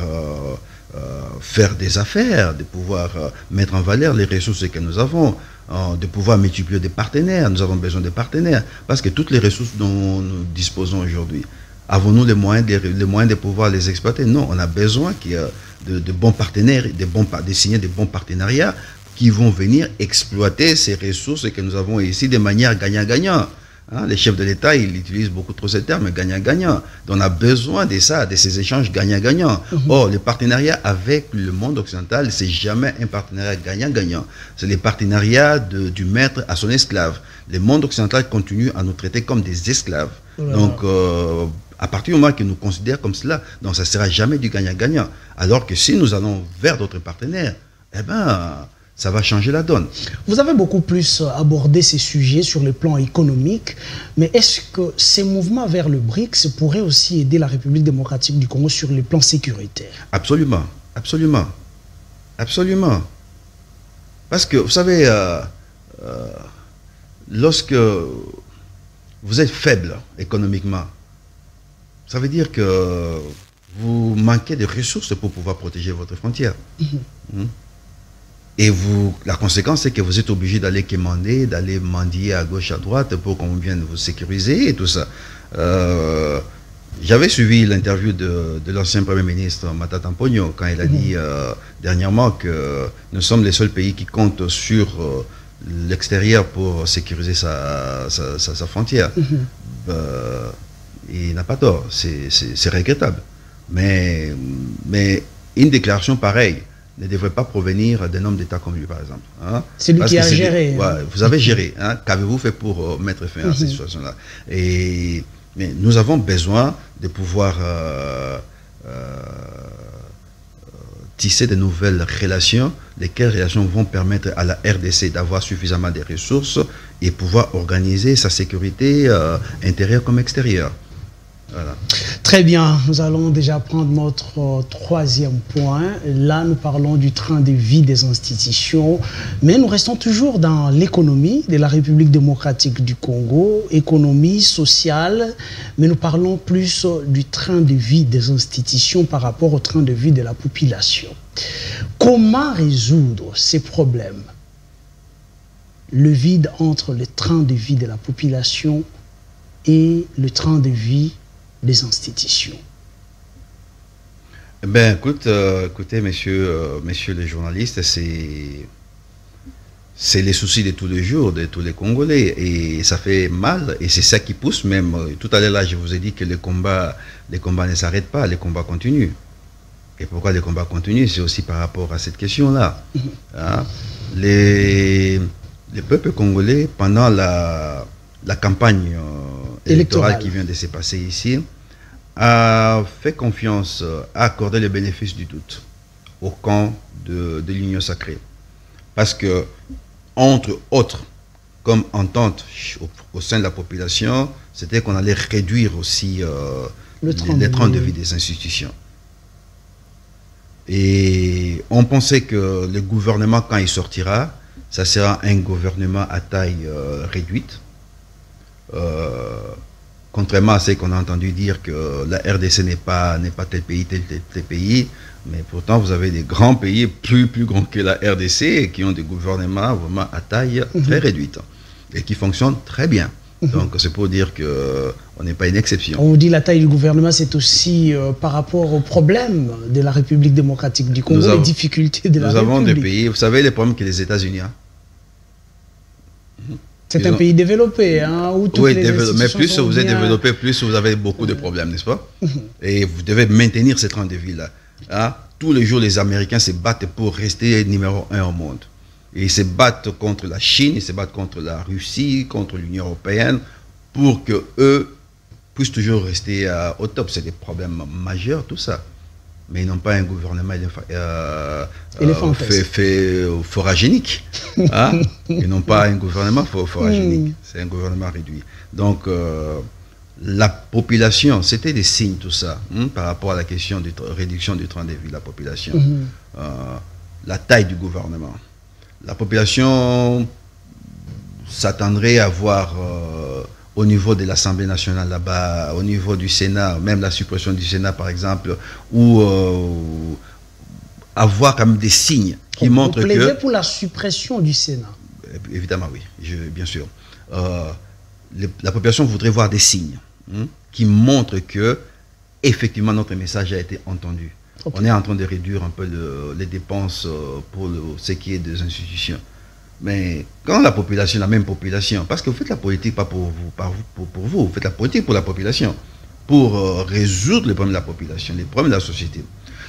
faire des affaires, de pouvoir mettre en valeur les ressources que nous avons, de pouvoir multiplier des partenaires. Nous avons besoin de partenaires. Parce que toutes les ressources dont nous disposons aujourd'hui, avons-nous les moyens de pouvoir les exploiter? Non, on a besoin de bons partenaires, de signer de bons partenariats qui vont venir exploiter ces ressources que nous avons ici de manière gagnant-gagnant. Hein, les chefs de l'État, ils utilisent beaucoup trop ce terme, gagnant-gagnant. Donc on a besoin de ça, de ces échanges gagnant-gagnant. Or, le partenariat avec le monde occidental, c'est jamais un partenariat gagnant-gagnant. C'est le partenariat du maître à son esclave. Le monde occidental continue à nous traiter comme des esclaves. Donc, à partir du moment qu'ils nous considèrent comme cela, donc ça ne sera jamais du gagnant-gagnant. Alors que si nous allons vers d'autres partenaires, eh ben, ça va changer la donne. Vous avez beaucoup plus abordé ces sujets sur le plan économique, mais est-ce que ces mouvements vers le BRICS pourraient aussi aider la République démocratique du Congo sur le plan sécuritaire? Absolument, absolument, absolument. Parce que, vous savez, lorsque vous êtes faible économiquement, ça veut dire que vous manquez de ressources pour pouvoir protéger votre frontière. Et la conséquence, c'est que vous êtes obligé d'aller quémander, d'aller mendier à gauche, à droite pour qu'on vienne vous sécuriser et tout ça. J'avais suivi l'interview de l'ancien Premier ministre Matata Mponyo quand il a dit dernièrement que nous sommes les seuls pays qui comptent sur l'extérieur pour sécuriser sa frontière. Il n'a pas tort, c'est regrettable. Mais une déclaration pareille ne devrait pas provenir d'un homme d'État comme lui, par exemple. Hein? C'est lui qui a géré. Ouais, vous avez géré. Hein? Qu'avez-vous fait pour mettre fin à cette situation-là? Mais nous avons besoin de pouvoir tisser de nouvelles relations, lesquelles relations vont permettre à la RDC d'avoir suffisamment de ressources et pouvoir organiser sa sécurité intérieure comme extérieure. Voilà. Très bien, nous allons déjà prendre notre troisième point. Là, nous parlons du train de vie des institutions, mais nous restons toujours dans l'économie de la République démocratique du Congo, économie sociale, mais nous parlons plus du train de vie des institutions par rapport au train de vie de la population. Comment résoudre ces problèmes? Le vide entre le train de vie de la population et le train de vie des institutions. Ben, écoutez, messieurs les journalistes, c'est les soucis de tous les jours, de tous les Congolais, et ça fait mal, et c'est ça qui pousse même. Tout à l'heure, là, je vous ai dit que les combats ne s'arrêtent pas, les combats continuent. Et pourquoi les combats continuent? C'est aussi par rapport à cette question-là. Hein? Les peuples congolais, pendant la campagne électorale qui vient de se passer ici, a fait confiance, a accordé le bénéfice du doute au camp de l'Union sacrée. Parce que, entre autres, comme entente au sein de la population, c'était qu'on allait réduire aussi les trains de vie des institutions. Et on pensait que le gouvernement, quand il sortira, ça sera un gouvernement à taille réduite. Contrairement à ce qu'on a entendu dire que la RDC n'est pas tel pays, tel pays, mais pourtant vous avez des grands pays plus grands que la RDC qui ont des gouvernements vraiment à taille très réduite et qui fonctionnent très bien. Donc c'est pour dire qu'on n'est pas une exception. On vous dit la taille du gouvernement, c'est aussi par rapport aux problèmes de la République démocratique du Congo, les difficultés de la République. Nous avons des pays, vous savez les problèmes que les États-Unis ont. C'est un pays développé, hein, où toutes les mais plus vous êtes développé, plus vous avez beaucoup de problèmes, n'est-ce pas? Et vous devez maintenir ce train de vie-là. Hein? Tous les jours, les Américains se battent pour rester numéro 1 au monde. Et ils se battent contre la Chine, ils se battent contre la Russie, contre l'Union européenne, pour qu'eux puissent toujours rester au top. C'est des problèmes majeurs, tout ça. Mais ils n'ont pas un gouvernement foragénique. Hein? Ils n'ont pas un gouvernement foragénique. C'est un gouvernement réduit. Donc, la population, c'était des signes, tout ça, par rapport à la question de réduction du train de vie de la population. La taille du gouvernement. La population s'attendrait à voir au niveau de l'Assemblée nationale là-bas, au niveau du Sénat, même la suppression du Sénat par exemple, ou avoir comme des signes qui montrent que... Vous plaidez pour la suppression du Sénat? Évidemment oui, bien sûr. La population voudrait voir des signes qui montrent que effectivement notre message a été entendu. On est en train de réduire un peu les dépenses pour ce qui est des institutions. Mais quand la population, la même population, parce que vous faites la politique pas pour vous, vous faites la politique pour la population, pour résoudre les problèmes de la population, les problèmes de la société.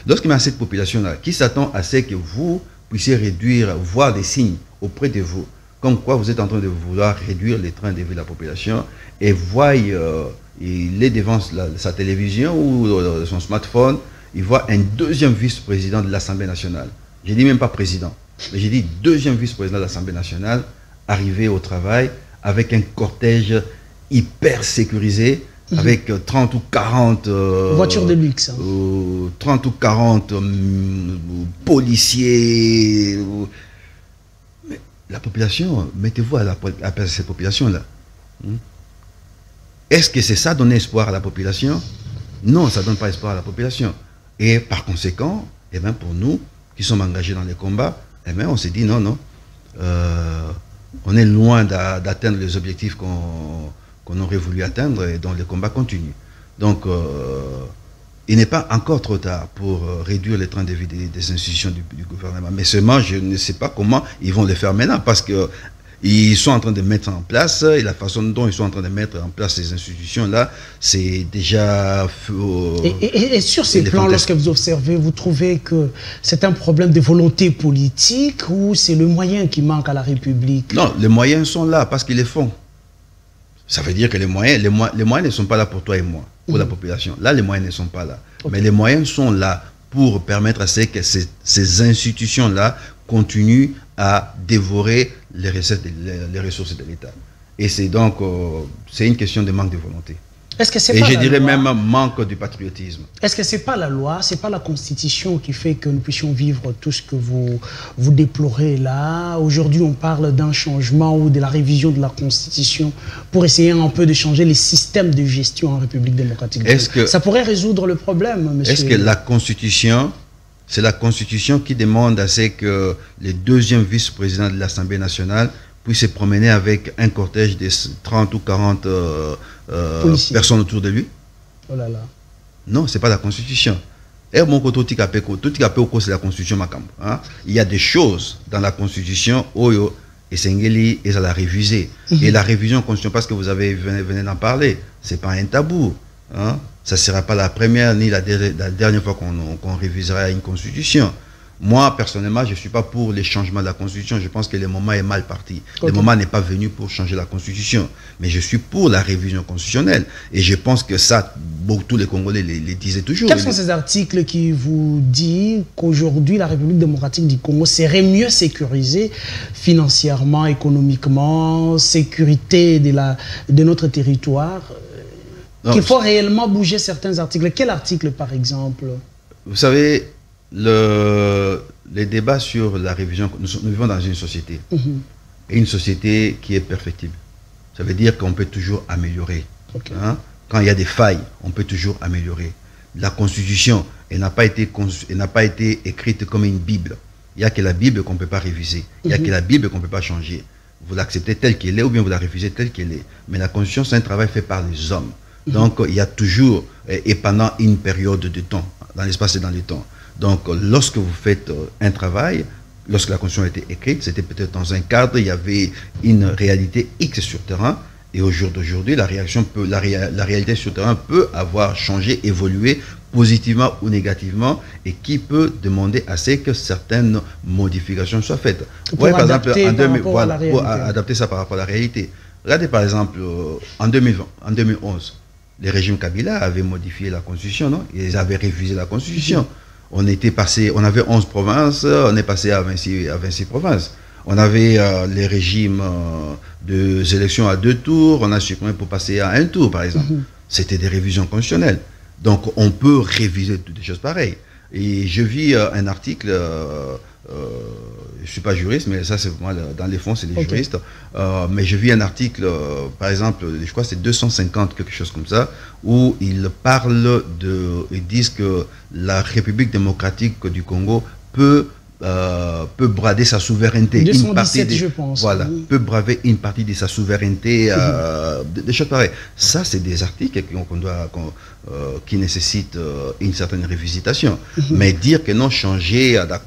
Lorsqu'il y a cette population-là qui s'attend à ce que vous puissiez réduire, voir des signes auprès de vous, comme quoi vous êtes en train de vouloir réduire les trains de vie de la population, et voit, il est devant sa télévision ou son smartphone, il voit un deuxième vice-président de l'Assemblée nationale. Je dis même pas président, mais j'ai dit deuxième vice-président de l'Assemblée nationale, arrivé au travail avec un cortège hyper sécurisé, avec 30 ou 40 voitures de luxe, 30 ou 40 policiers. Mais la population, mettez-vous à la place de cette population-là. Est-ce que c'est ça donner espoir à la population? Non, ça ne donne pas espoir à la population. Et par conséquent, eh bien, pour nous qui sommes engagés dans les combats, eh bien, on s'est dit non, on est loin d'atteindre les objectifs qu'on aurait voulu atteindre et dont les combats continuent. Donc, il n'est pas encore trop tard pour réduire les trains de vie des institutions du gouvernement. Mais seulement, je ne sais pas comment ils vont le faire maintenant, parce que ils sont en train de mettre en place, et la façon dont ils sont en train de mettre en place ces institutions-là, c'est déjà... Et sur ces plans, lorsque vous observez, vous trouvez que c'est un problème de volonté politique ou c'est le moyen qui manque à la République? Non, les moyens sont là parce qu'ils les font. Ça veut dire que les moyens ne sont pas là pour toi et moi, pour la population. Là, les moyens ne sont pas là. Okay. Mais les moyens sont là pour permettre à ce que ces institutions-là continuent à dévorer les recettes, les ressources de l'État. Et c'est donc, c'est une question de manque de volonté. Et je dirais même manque du patriotisme. Est-ce que ce n'est pas la loi, ce n'est pas la Constitution qui fait que nous puissions vivre tout ce que vous déplorez là? Aujourd'hui, on parle d'un changement ou de la révision de la Constitution pour essayer un peu de changer les systèmes de gestion en République démocratique. Ça pourrait résoudre le problème, monsieur? Est-ce que la Constitution, c'est la Constitution qui demande à ce que les deuxièmes vice-présidents de l'Assemblée nationale puissent se promener avec un cortège de 30 ou 40 personnes autour de lui? Oh là là. Non, ce n'est pas la Constitution. Et mon côté, tout c'est la Constitution. Il y a des choses dans la Constitution et Sengeli et ça l'a révisé. Et la révision de la Constitution, parce que vous venez d'en parler, ce n'est pas un tabou. Ça ne sera pas la première ni la dernière fois qu'on révisera une Constitution. Moi, personnellement, je ne suis pas pour les changements de la Constitution. Je pense que le moment est mal parti. Okay. Le moment n'est pas venu pour changer la Constitution. Mais je suis pour la révision constitutionnelle. Et je pense que ça, tous les Congolais les disaient toujours. Quels sont ces articles qui vous disent qu'aujourd'hui, la République démocratique du Congo serait mieux sécurisée financièrement, économiquement, sécurité de notre territoire? Qu'il faut réellement bouger certains articles. Quel article, par exemple? Vous savez... les débats sur la révision, nous vivons dans une société, et une société qui est perfectible. Ça veut dire qu'on peut toujours améliorer. Okay. Quand il y a des failles, on peut toujours améliorer. La Constitution, elle n'a pas été écrite comme une Bible. Il n'y a que la Bible qu'on ne peut pas réviser. Il n'y a que la Bible qu'on ne peut pas changer. Vous l'acceptez telle qu'elle est ou bien vous la révisez telle qu'elle est. Mais la Constitution, c'est un travail fait par les hommes. Donc, il y a toujours, et pendant une période de temps, dans l'espace et dans le temps. Donc, lorsque vous faites un travail, lorsque la Constitution a été écrite, c'était peut-être dans un cadre, il y avait une réalité X sur terrain, et au jour d'aujourd'hui, la réalité sur terrain peut avoir changé, évolué positivement ou négativement, et qui peut demander à ce que certaines modifications soient faites. Pour adapter ça par rapport à la réalité. Regardez par exemple, en 2011, les régimes Kabila avaient modifié la Constitution, non? Ils avaient révisé la Constitution. On avait 11 provinces, on est passé à 26 provinces. On avait les régimes des élections à 2 tours, on a supprimé pour passer à 1 tour, par exemple. C'était des révisions constitutionnelles. Donc, on peut réviser toutes des choses pareilles. Et je vis un article, je ne suis pas juriste, mais ça, c'est moi, dans les fonds, c'est les juristes. Mais je vis un article, par exemple, je crois que c'est 250, quelque chose comme ça, où ils disent que la République démocratique du Congo peut peut brader sa souveraineté. 217, je pense. Voilà, peut braver une partie de sa souveraineté, des choses pareilles. Ça, c'est des articles qui nécessitent une certaine révisitation. Mais dire que non,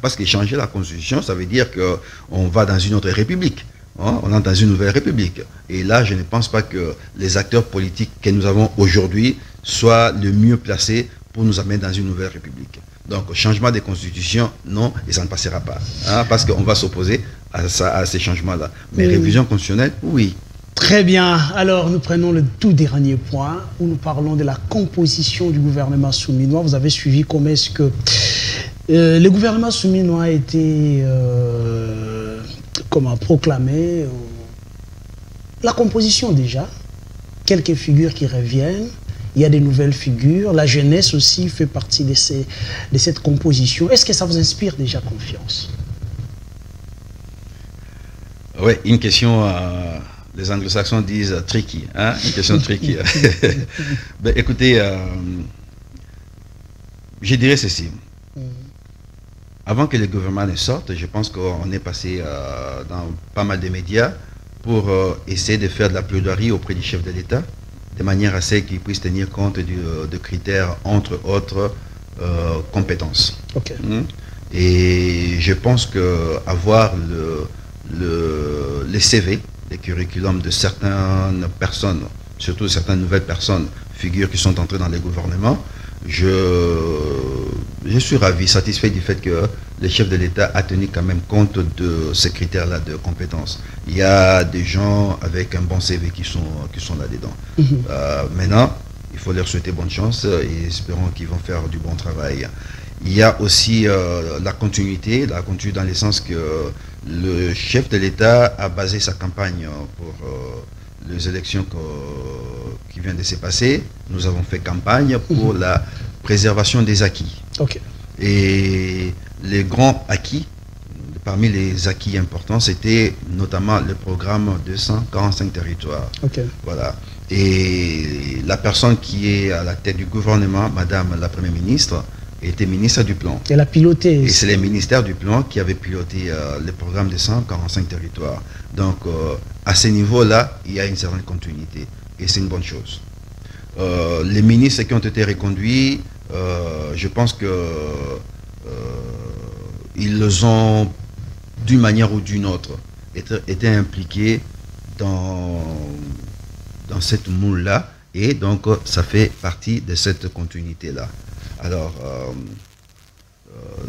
parce que changer la Constitution, ça veut dire qu'on va dans une autre république. Hein, on est dans une nouvelle république. Et là, je ne pense pas que les acteurs politiques que nous avons aujourd'hui soient le mieux placés pour nous amener dans une nouvelle république. Donc, changement des constitutions, non, et ça ne passera pas. Hein, parce qu'on va s'opposer à ces changements-là. Mais révision constitutionnelle, oui. Très bien. Alors, nous prenons le tout dernier point où nous parlons de la composition du gouvernement souminois. Vous avez suivi comment est-ce que le gouvernement souminois a été proclamé. La composition déjà, quelques figures qui reviennent. Il y a des nouvelles figures. La jeunesse aussi fait partie de cette composition. Est-ce que ça vous inspire déjà confiance? Oui, une question, les anglo-saxons disent tricky. Hein? Une question tricky. Ben, écoutez, je dirais ceci. Avant que le gouvernement ne sorte, je pense qu'on est passé dans pas mal de médias pour essayer de faire de la plaidoirie auprès du chef de l'État, de manière à ce qu'il puisse tenir compte de critères, entre autres, compétences. Okay. Et je pense qu'avoir les CV, les curriculums de certaines personnes, surtout certaines nouvelles personnes, figures qui sont entrées dans les gouvernements, je suis ravi, satisfait du fait que le chef de l'État a tenu quand même compte de ces critères-là de compétences. Il y a des gens avec un bon CV qui sont là-dedans. Maintenant, il faut leur souhaiter bonne chance et espérons qu'ils vont faire du bon travail. Il y a aussi la continuité dans le sens que le chef de l'État a basé sa campagne pour les élections qui viennent de se passer. Nous avons fait campagne pour la préservation des acquis. Okay. Et les grands acquis, parmi les acquis importants, c'était notamment le programme 245 territoires. Okay. Voilà. Et la personne qui est à la tête du gouvernement, Madame la Première ministre, était ministre du Plan. Elle a piloté. Et c'est le ministère du Plan qui avait piloté le programme de 145 territoires. Donc, à ce niveau-là, il y a une certaine continuité. Et c'est une bonne chose. Les ministres qui ont été reconduits, je pense que ils ont, d'une manière ou d'une autre, été impliqués dans cette moule-là. Et donc, ça fait partie de cette continuité-là. Alors,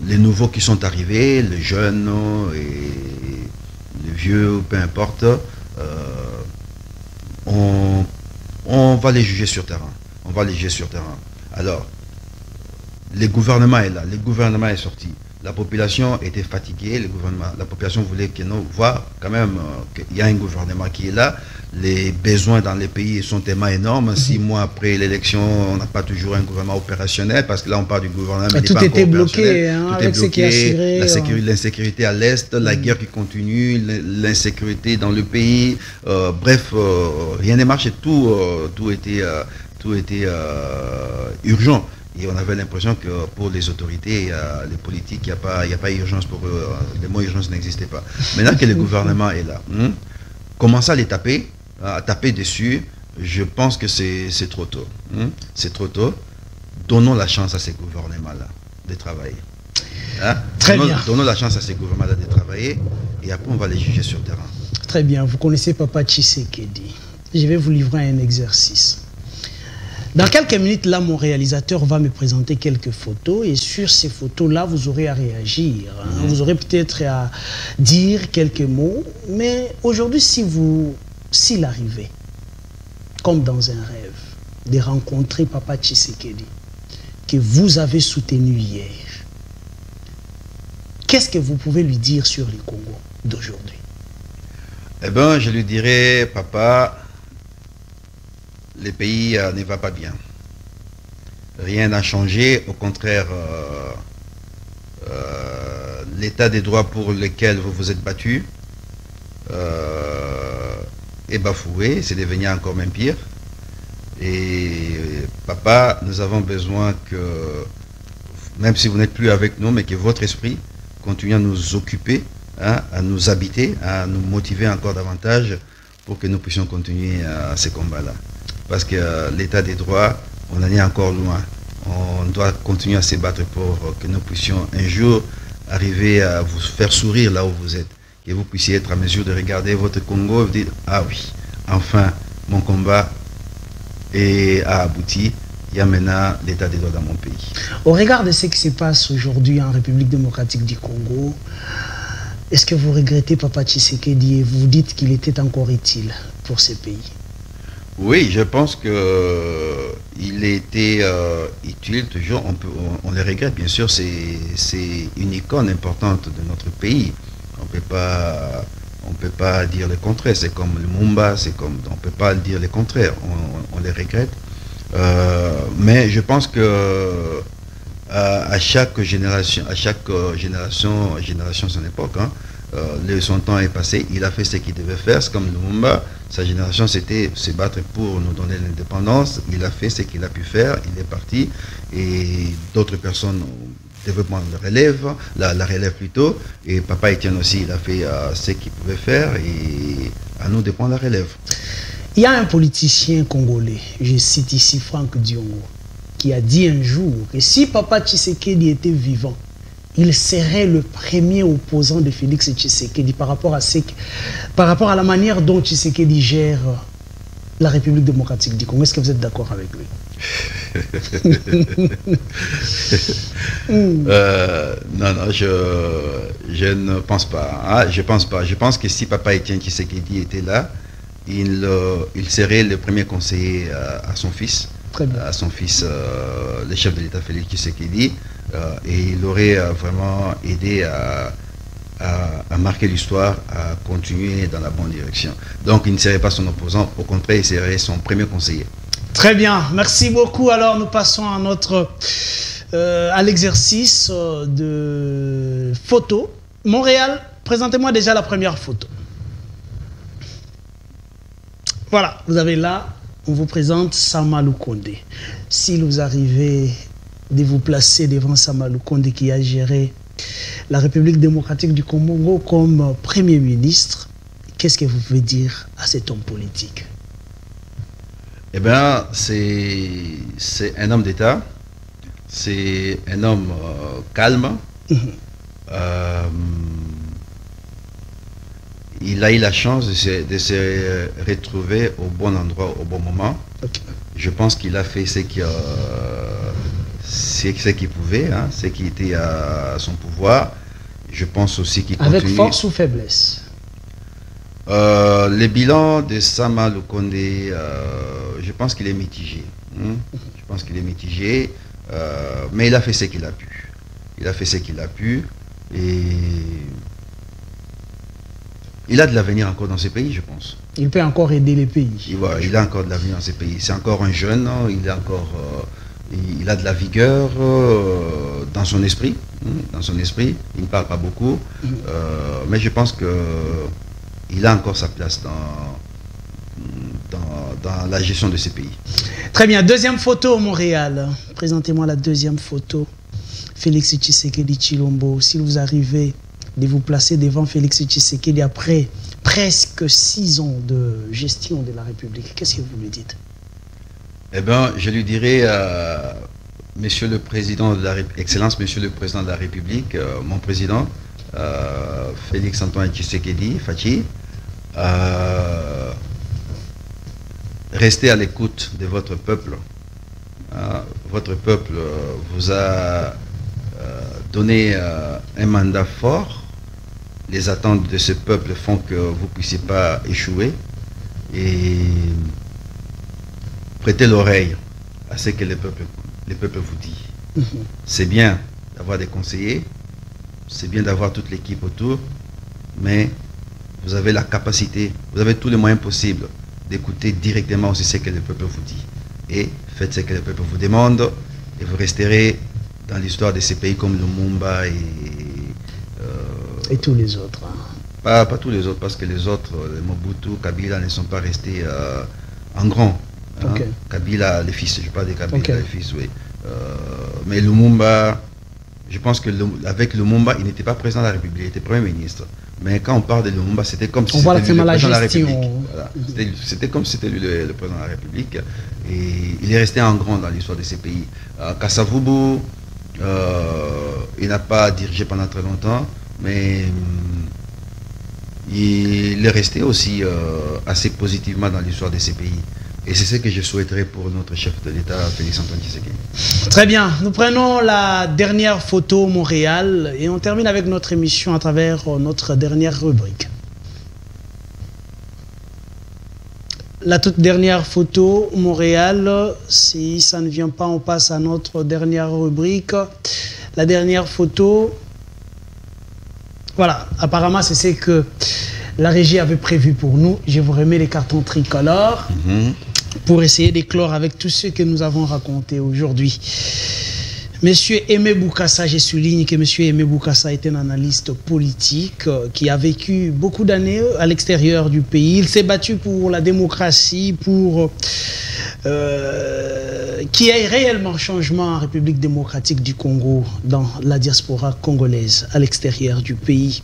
les nouveaux qui sont arrivés, les jeunes et les vieux, peu importe, on va les juger sur terrain. On va les juger sur terrain. Alors, le gouvernement est là, le gouvernement est sorti. La population était fatiguée, la population voulait voir quand même qu'il y a un gouvernement qui est là. Les besoins dans les pays sont tellement énormes. 6 mois après l'élection, on n'a pas toujours un gouvernement opérationnel parce que là on parle du gouvernement. Mais tout était bloqué, hein, tout est bloqué. L'insécurité à l'Est, la guerre qui continue, l'insécurité dans le pays. Bref, rien n'est marché. Tout était urgent. Et on avait l'impression que pour les autorités, les politiques, il n'y a pas urgence pour eux. Le mot urgence n'existait pas. Maintenant que le gouvernement est là, commencer à les taper, à taper dessus, je pense que c'est trop tôt. C'est trop tôt. Donnons la chance à ces gouvernements-là de travailler. Hein? Très bien. Donnons la chance à ces gouvernements-là de travailler et après on va les juger sur terrain. Très bien. Vous connaissez Papa Tshisekedi. Je vais vous livrer un exercice. Dans quelques minutes, là, mon réalisateur va me présenter quelques photos et sur ces photos-là, vous aurez à réagir. Hein. Vous aurez peut-être à dire quelques mots. Mais aujourd'hui, s'il arrivait, comme dans un rêve, de rencontrer Papa Tshisekedi, que vous avez soutenu hier, qu'est-ce que vous pouvez lui dire sur le Congo d'aujourd'hui? Eh bien, je lui dirais, papa, le pays ne va pas bien. Rien n'a changé, au contraire, l'état des droits pour lequel vous vous êtes battu est bafoué, c'est devenu encore même pire. Et papa, nous avons besoin que, même si vous n'êtes plus avec nous, mais que votre esprit continue à nous occuper, hein, à nous habiter, à nous motiver encore davantage pour que nous puissions continuer ces combats-là. Parce que l'état des droits, on en est encore loin. On doit continuer à se battre pour que nous puissions un jour arriver à vous faire sourire là où vous êtes. Que vous puissiez être à mesure de regarder votre Congo et vous dire, ah oui, enfin, mon combat a abouti. Il y a maintenant l'état des droits dans mon pays. Au regard de ce qui se passe aujourd'hui en République démocratique du Congo, est-ce que vous regrettez Papa Tshisekedi et vous dites qu'il était encore utile pour ce pays? Oui, je pense qu'il était utile toujours. On le regrette, bien sûr. C'est une icône importante de notre pays. On peut pas dire le contraire. C'est comme le Mumba, on peut pas dire le contraire. On les regrette. Mais je pense que à chaque génération son époque, hein, son temps est passé, il a fait ce qu'il devait faire. C'est comme Lumumba, sa génération c'était se battre pour nous donner l'indépendance. Il a fait ce qu'il a pu faire, il est parti, et d'autres personnes développement la relève plutôt, et Papa Etienne aussi, il a fait ce qu'il pouvait faire, et à nous de prendre la relève. Il y a un politicien congolais, je cite ici Franck Diongo, qui a dit un jour que si Papa Tshisekedi était vivant, il serait le premier opposant de Félix Tshisekedi par rapport à la manière dont Tshisekedi gère la République démocratique du Congo. Est-ce que vous êtes d'accord avec lui? Non, je ne pense pas. Hein, je pense pas. Je pense que si Papa Etienne Tshisekedi était là, il serait le premier conseiller à son fils. À son fils, le chef de l'État Félix Tshisekedi, et il aurait vraiment aidé à marquer l'histoire, à continuer dans la bonne direction. Donc il ne serait pas son opposant, au contraire, il serait son premier conseiller. Très bien, merci beaucoup. Alors nous passons à l'exercice de photo. Montréal, présentez-moi déjà la première photo. Voilà, vous avez là, on vous présente Sama Lukonde. Si vous arrivez de vous placer devant Sama Lukonde qui a géré la République démocratique du Congo comme Premier ministre, qu'est-ce que vous pouvez dire à cet homme politique? Eh bien, c'est un homme d'État, c'est un homme calme. Il a eu la chance de se retrouver au bon endroit, au bon moment. Okay. Je pense qu'il a fait ce qu'il pouvait, hein, ce qui était à son pouvoir. Je pense aussi qu'il continue. Avec force ou faiblesse? Le bilan de Sama Lukonde, je pense qu'il est mitigé. Hein. Je pense qu'il est mitigé, mais il a fait ce qu'il a pu. Il a fait ce qu'il a pu, et il a de l'avenir encore dans ces pays, je pense. Il peut encore aider les pays. Il a encore de l'avenir dans ces pays. C'est encore un jeune, il a de la vigueur dans son esprit. Dans son esprit, il ne parle pas beaucoup, mais je pense qu'il a encore sa place dans la gestion de ces pays. Très bien. Deuxième photo au Montréal. Présentez-moi la deuxième photo. Félix Tshisekedi Tshilombo. Si vous arrivez de vous placer devant Félix Tshisekedi après presque 6 ans de gestion de la République, qu'est-ce que vous lui dites? Eh bien, je lui dirais, Monsieur le Président de la Excellence, Monsieur le Président de la République, mon président, Félix Antoine Tshisekedi, Fachi, restez à l'écoute de votre peuple. Votre peuple vous a donné un mandat fort. Les attentes de ce peuple font que vous ne puissiez pas échouer, et prêtez l'oreille à ce que le peuple vous dit. C'est bien d'avoir des conseillers, c'est bien d'avoir toute l'équipe autour, mais vous avez la capacité, vous avez tous les moyens possibles d'écouter directement aussi ce que le peuple vous dit. Et faites ce que le peuple vous demande, et vous resterez dans l'histoire de ces pays comme le Mumba et tous les autres. Pas tous les autres, parce que les autres, les Mobutu, Kabila, ne sont pas restés en grand. Okay. Kabila, les fils, je parle de Kabila, les fils, oui. Mais Lumumba, Je pense que avec Lumumba, il n'était pas président de la République, il était Premier ministre. Mais quand on parle de Lumumba, c'était comme si c'était lui le président de la République. Voilà. C'était comme si c'était lui le président de la République. Et il est resté en grand dans l'histoire de ces pays. Kasavubu, il n'a pas dirigé pendant très longtemps, mais il est resté aussi assez positivement dans l'histoire de ces pays. Et c'est ce que je souhaiterais pour notre chef de l'État, Félix-Antoine Tshisekedi. Très bien. Nous prenons la dernière photo Montréal et on termine avec notre émission à travers notre dernière rubrique. La toute dernière photo Montréal. Si ça ne vient pas, on passe à notre dernière rubrique. La dernière photo. Voilà. Apparemment, c'est ce que la régie avait prévu pour nous. Je vous remets les cartons tricolores. Pour essayer d'éclore avec tout ce que nous avons raconté aujourd'hui. Monsieur Aimé Boukassa, je souligne que Monsieur Aimé Boukassa est un analyste politique qui a vécu beaucoup d'années à l'extérieur du pays. Il s'est battu pour la démocratie, pour qu'il y ait réellement changement en République démocratique du Congo, dans la diaspora congolaise, à l'extérieur du pays.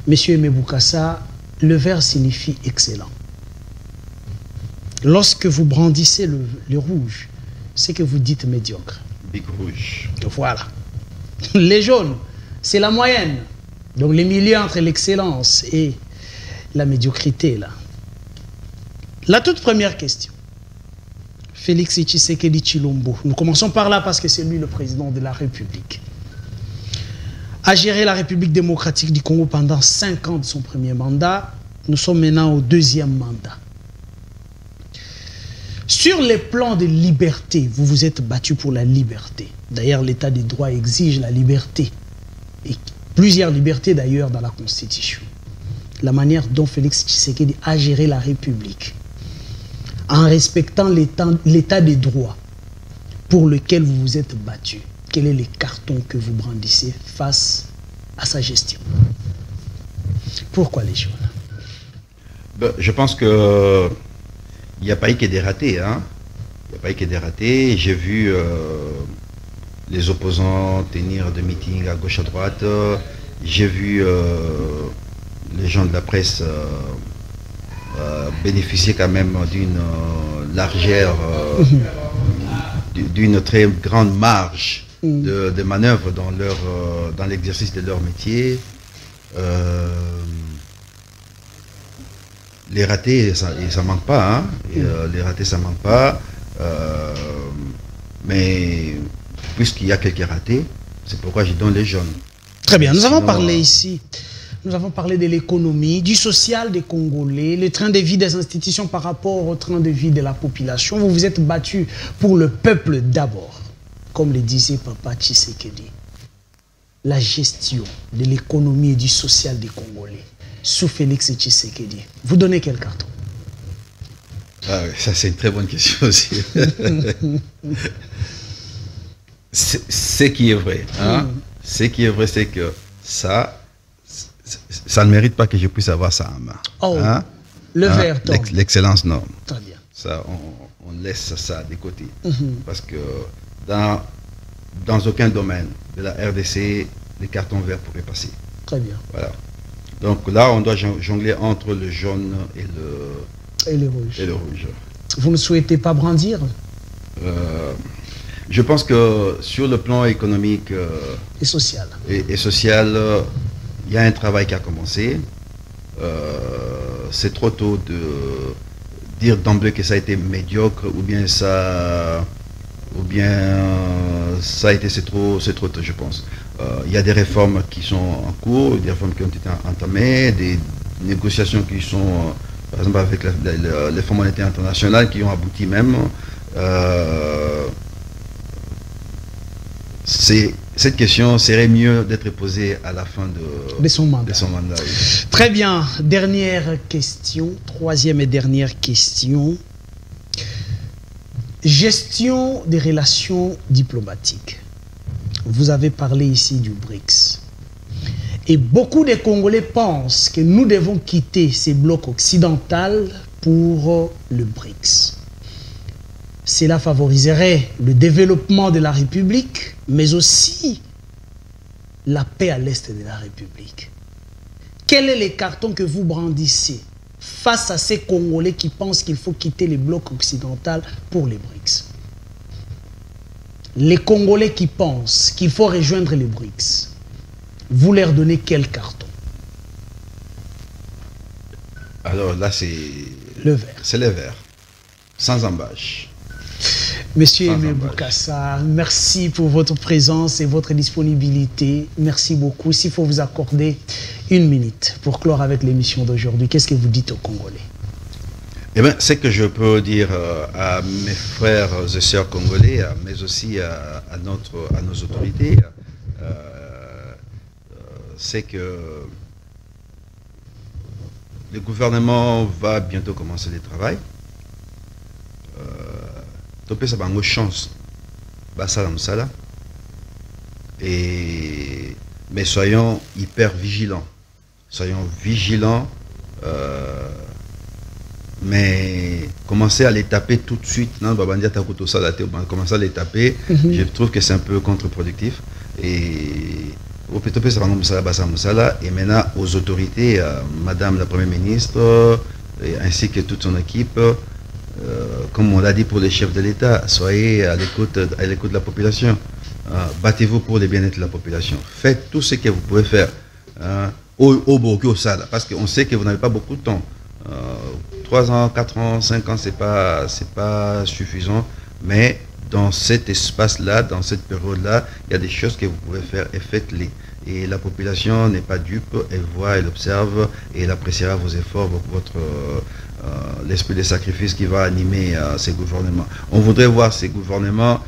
Monsieur Aimé Boukassa, le vert signifie excellent. Lorsque vous brandissez le rouge, c'est que vous dites médiocre. Big rouge. Voilà. Les jaunes, c'est la moyenne. Donc les milieux entre l'excellence et la médiocrité, là. La toute première question. Félix Tshisekedi Tshilombo. Nous commençons par là parce que c'est lui le président de la République. A géré la République démocratique du Congo pendant 5 ans de son premier mandat. Nous sommes maintenant au 2e mandat. Sur les plans de liberté, vous vous êtes battu pour la liberté. D'ailleurs, l'état des droits exige la liberté. Et plusieurs libertés d'ailleurs dans la Constitution. La manière dont Félix Tshisekedi a géré la République, en respectant l'état des droits pour lequel vous vous êtes battu. Quel est le carton que vous brandissez face à sa gestion? Pourquoi les jaunes? Je pense que il n'y a pas eu que des ratés. Hein. Il n'y a pas eu que des ratés. J'ai vu les opposants tenir des meetings à gauche à droite. J'ai vu les gens de la presse bénéficier quand même d'une largeur, d'une très grande marge de manœuvre dans l'exercice de leur métier. Les ratés, ça ne manque pas. Hein. Les ratés, ça ne manque pas. Mais puisqu'il y a quelques ratés, c'est pourquoi je donne les jaunes. Très bien. Nous avons parlé ici. Nous avons parlé de l'économie, du social des Congolais, le train de vie des institutions par rapport au train de vie de la population. Vous vous êtes battu pour le peuple d'abord, comme le disait Papa Tshisekedi. La gestion de l'économie et du social des Congolais sous Félix Tshisekedi. Vous donnez quel carton? Ah oui, ça c'est une très bonne question aussi. Ce qui est vrai, hein? Ce qui est vrai, c'est que ça ne mérite pas que je puisse avoir ça en main. Oh, hein? Le vert tombe. L'excellence, non. Très bien. Ça, on laisse ça de côté. Parce que dans aucun domaine de la RDC, les cartons verts pourraient passer. Très bien. Voilà. Donc là, on doit jongler entre le jaune et le rouge. Vous ne souhaitez pas brandir? Je pense que sur le plan économique et social, il y a un travail qui a commencé. C'est trop tôt de dire d'emblée que ça a été médiocre ou bien ça a été, c'est trop tôt, je pense. Il y a des réformes qui sont en cours, des réformes qui ont été entamées, des négociations qui sont, par exemple avec les Fonds monétaires internationaux qui ont abouti même. Cette question serait mieux d'être posée à la fin de son mandat. Oui. Très bien. Dernière question, troisième et dernière question. Gestion des relations diplomatiques. Vous avez parlé ici du BRICS. Et beaucoup de Congolais pensent que nous devons quitter ces blocs occidentaux pour le BRICS. Cela favoriserait le développement de la République, mais aussi la paix à l'est de la République. Quel est le carton que vous brandissez face à ces Congolais qui pensent qu'il faut quitter les blocs occidentaux pour les BRICS? Les Congolais qui pensent qu'il faut rejoindre les BRICS, vous leur donnez quel carton? Alors là, c'est le vert. C'est le vert, sans embâche. Monsieur Aimé Boukassa, merci pour votre présence et votre disponibilité. Merci beaucoup. S'il faut vous accorder 1 minute pour clore avec l'émission d'aujourd'hui, qu'est-ce que vous dites aux Congolais? Eh bien, ce que je peux dire à mes frères et sœurs congolais, mais aussi à nos autorités, c'est que le gouvernement va bientôt commencer le travail. Topé ça va avoir chance. Mais soyons hyper vigilants. Soyons vigilants. Mais commencer à les taper tout de suite, non, commencer à les taper, je trouve que c'est un peu contre-productif. Et maintenant aux autorités, Madame la Première ministre, ainsi que toute son équipe, comme on l'a dit pour les chefs de l'État, soyez à l'écoute de la population. Battez-vous pour le bien-être de la population. Faites tout ce que vous pouvez faire au Sala, parce qu'on sait que vous n'avez pas beaucoup de temps. 3 ans, 4 ans, 5 ans, c'est pas suffisant, mais dans cet espace-là, dans cette période-là, il y a des choses que vous pouvez faire et faites-les. Et la population n'est pas dupe, elle voit, elle observe et elle appréciera vos efforts, l'esprit de sacrifice qui va animer ces gouvernements. On voudrait voir ces gouvernements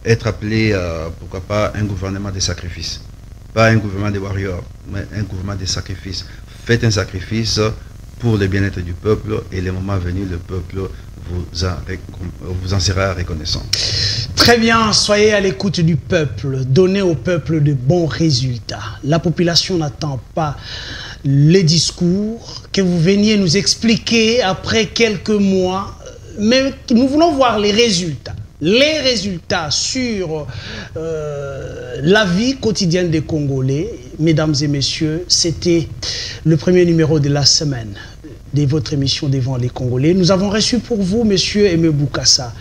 être appelés, pourquoi pas, un gouvernement de sacrifice. Pas un gouvernement de warriors, mais un gouvernement de sacrifice. Faites un sacrifice pour le bien-être du peuple et le moment venu, le peuple vous en sera reconnaissant. Très bien, soyez à l'écoute du peuple, donnez au peuple de bons résultats. La population n'attend pas les discours que vous veniez nous expliquer après quelques mois, mais nous voulons voir les résultats. Les résultats sur la vie quotidienne des Congolais. Mesdames et messieurs, c'était le premier numéro de la semaine de votre émission Devant les Congolais. Nous avons reçu pour vous monsieur Aimé Boukassa.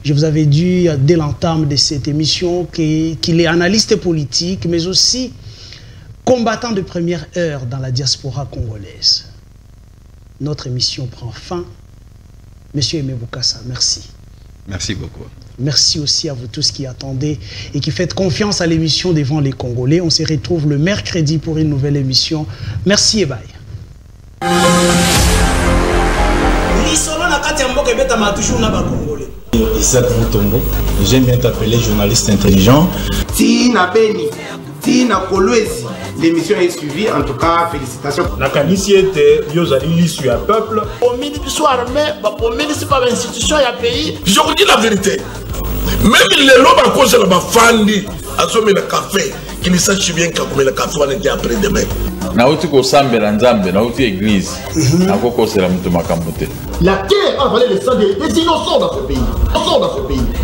Je vous avais dit dès l'entame de cette émission qu'il est analyste politique, mais aussi combattant de première heure dans la diaspora congolaise. Notre émission prend fin. Monsieur Aimé Boukassa, merci. Merci beaucoup. Merci aussi à vous tous qui attendez et qui faites confiance à l'émission Devant les Congolais. On se retrouve le mercredi pour une nouvelle émission. Merci et bye. Isaac Moutombo, j'aime bien t'appeler journaliste intelligent. Tina Beni, Tina Kolwezi, l'émission est suivie, en tout cas félicitations. Nakanisi était Yozali l'issue à peuple. Au ministre soit armé, au ministre pas l'institution et à pays. Je vous dis la vérité. Même les lobes à cause de la fandi, à sommer le café, qui ne sache bien qu'à le café, on était après demain. Nauti ko sambela nzambe nauti église akoko sera mutu makambo te. La terre a valé le sang des innocents dans ce pays.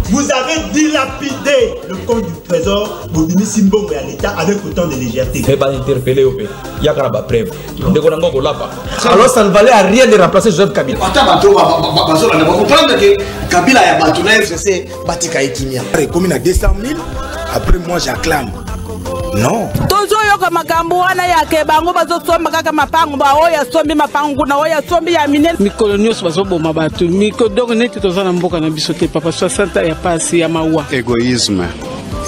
Vous avez dilapidé le compte du trésor Bobini Simbongo et à l'État avec autant de légèreté. Il va interpeller au pays. Il y a la preuve. Alors ça ne valait à rien de remplacer Joseph Kabila. Vous comprendre que Kabila a battu la FCC, Batika Etimia. Comme il a 200 000, après moi j'acclame. Non. Tozoyoka makambo wana yake bango bazosomba kaka mapango ba oya sombi mapango na oya sombi ya minene mikolo nyonso bazoboma bato mikodongo neti tozana mboka na biso te papa 60 ya pasi ya mawa. Égoïsme.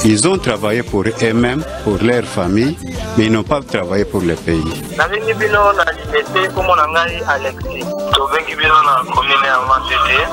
Ils ont travaillé pour eux-mêmes, pour leur famille, mais ils n'ont pas travaillé pour le pays. Nalingi bino na liberté comme on ngai Alexis. Tobengi bino na commune ya Mantete.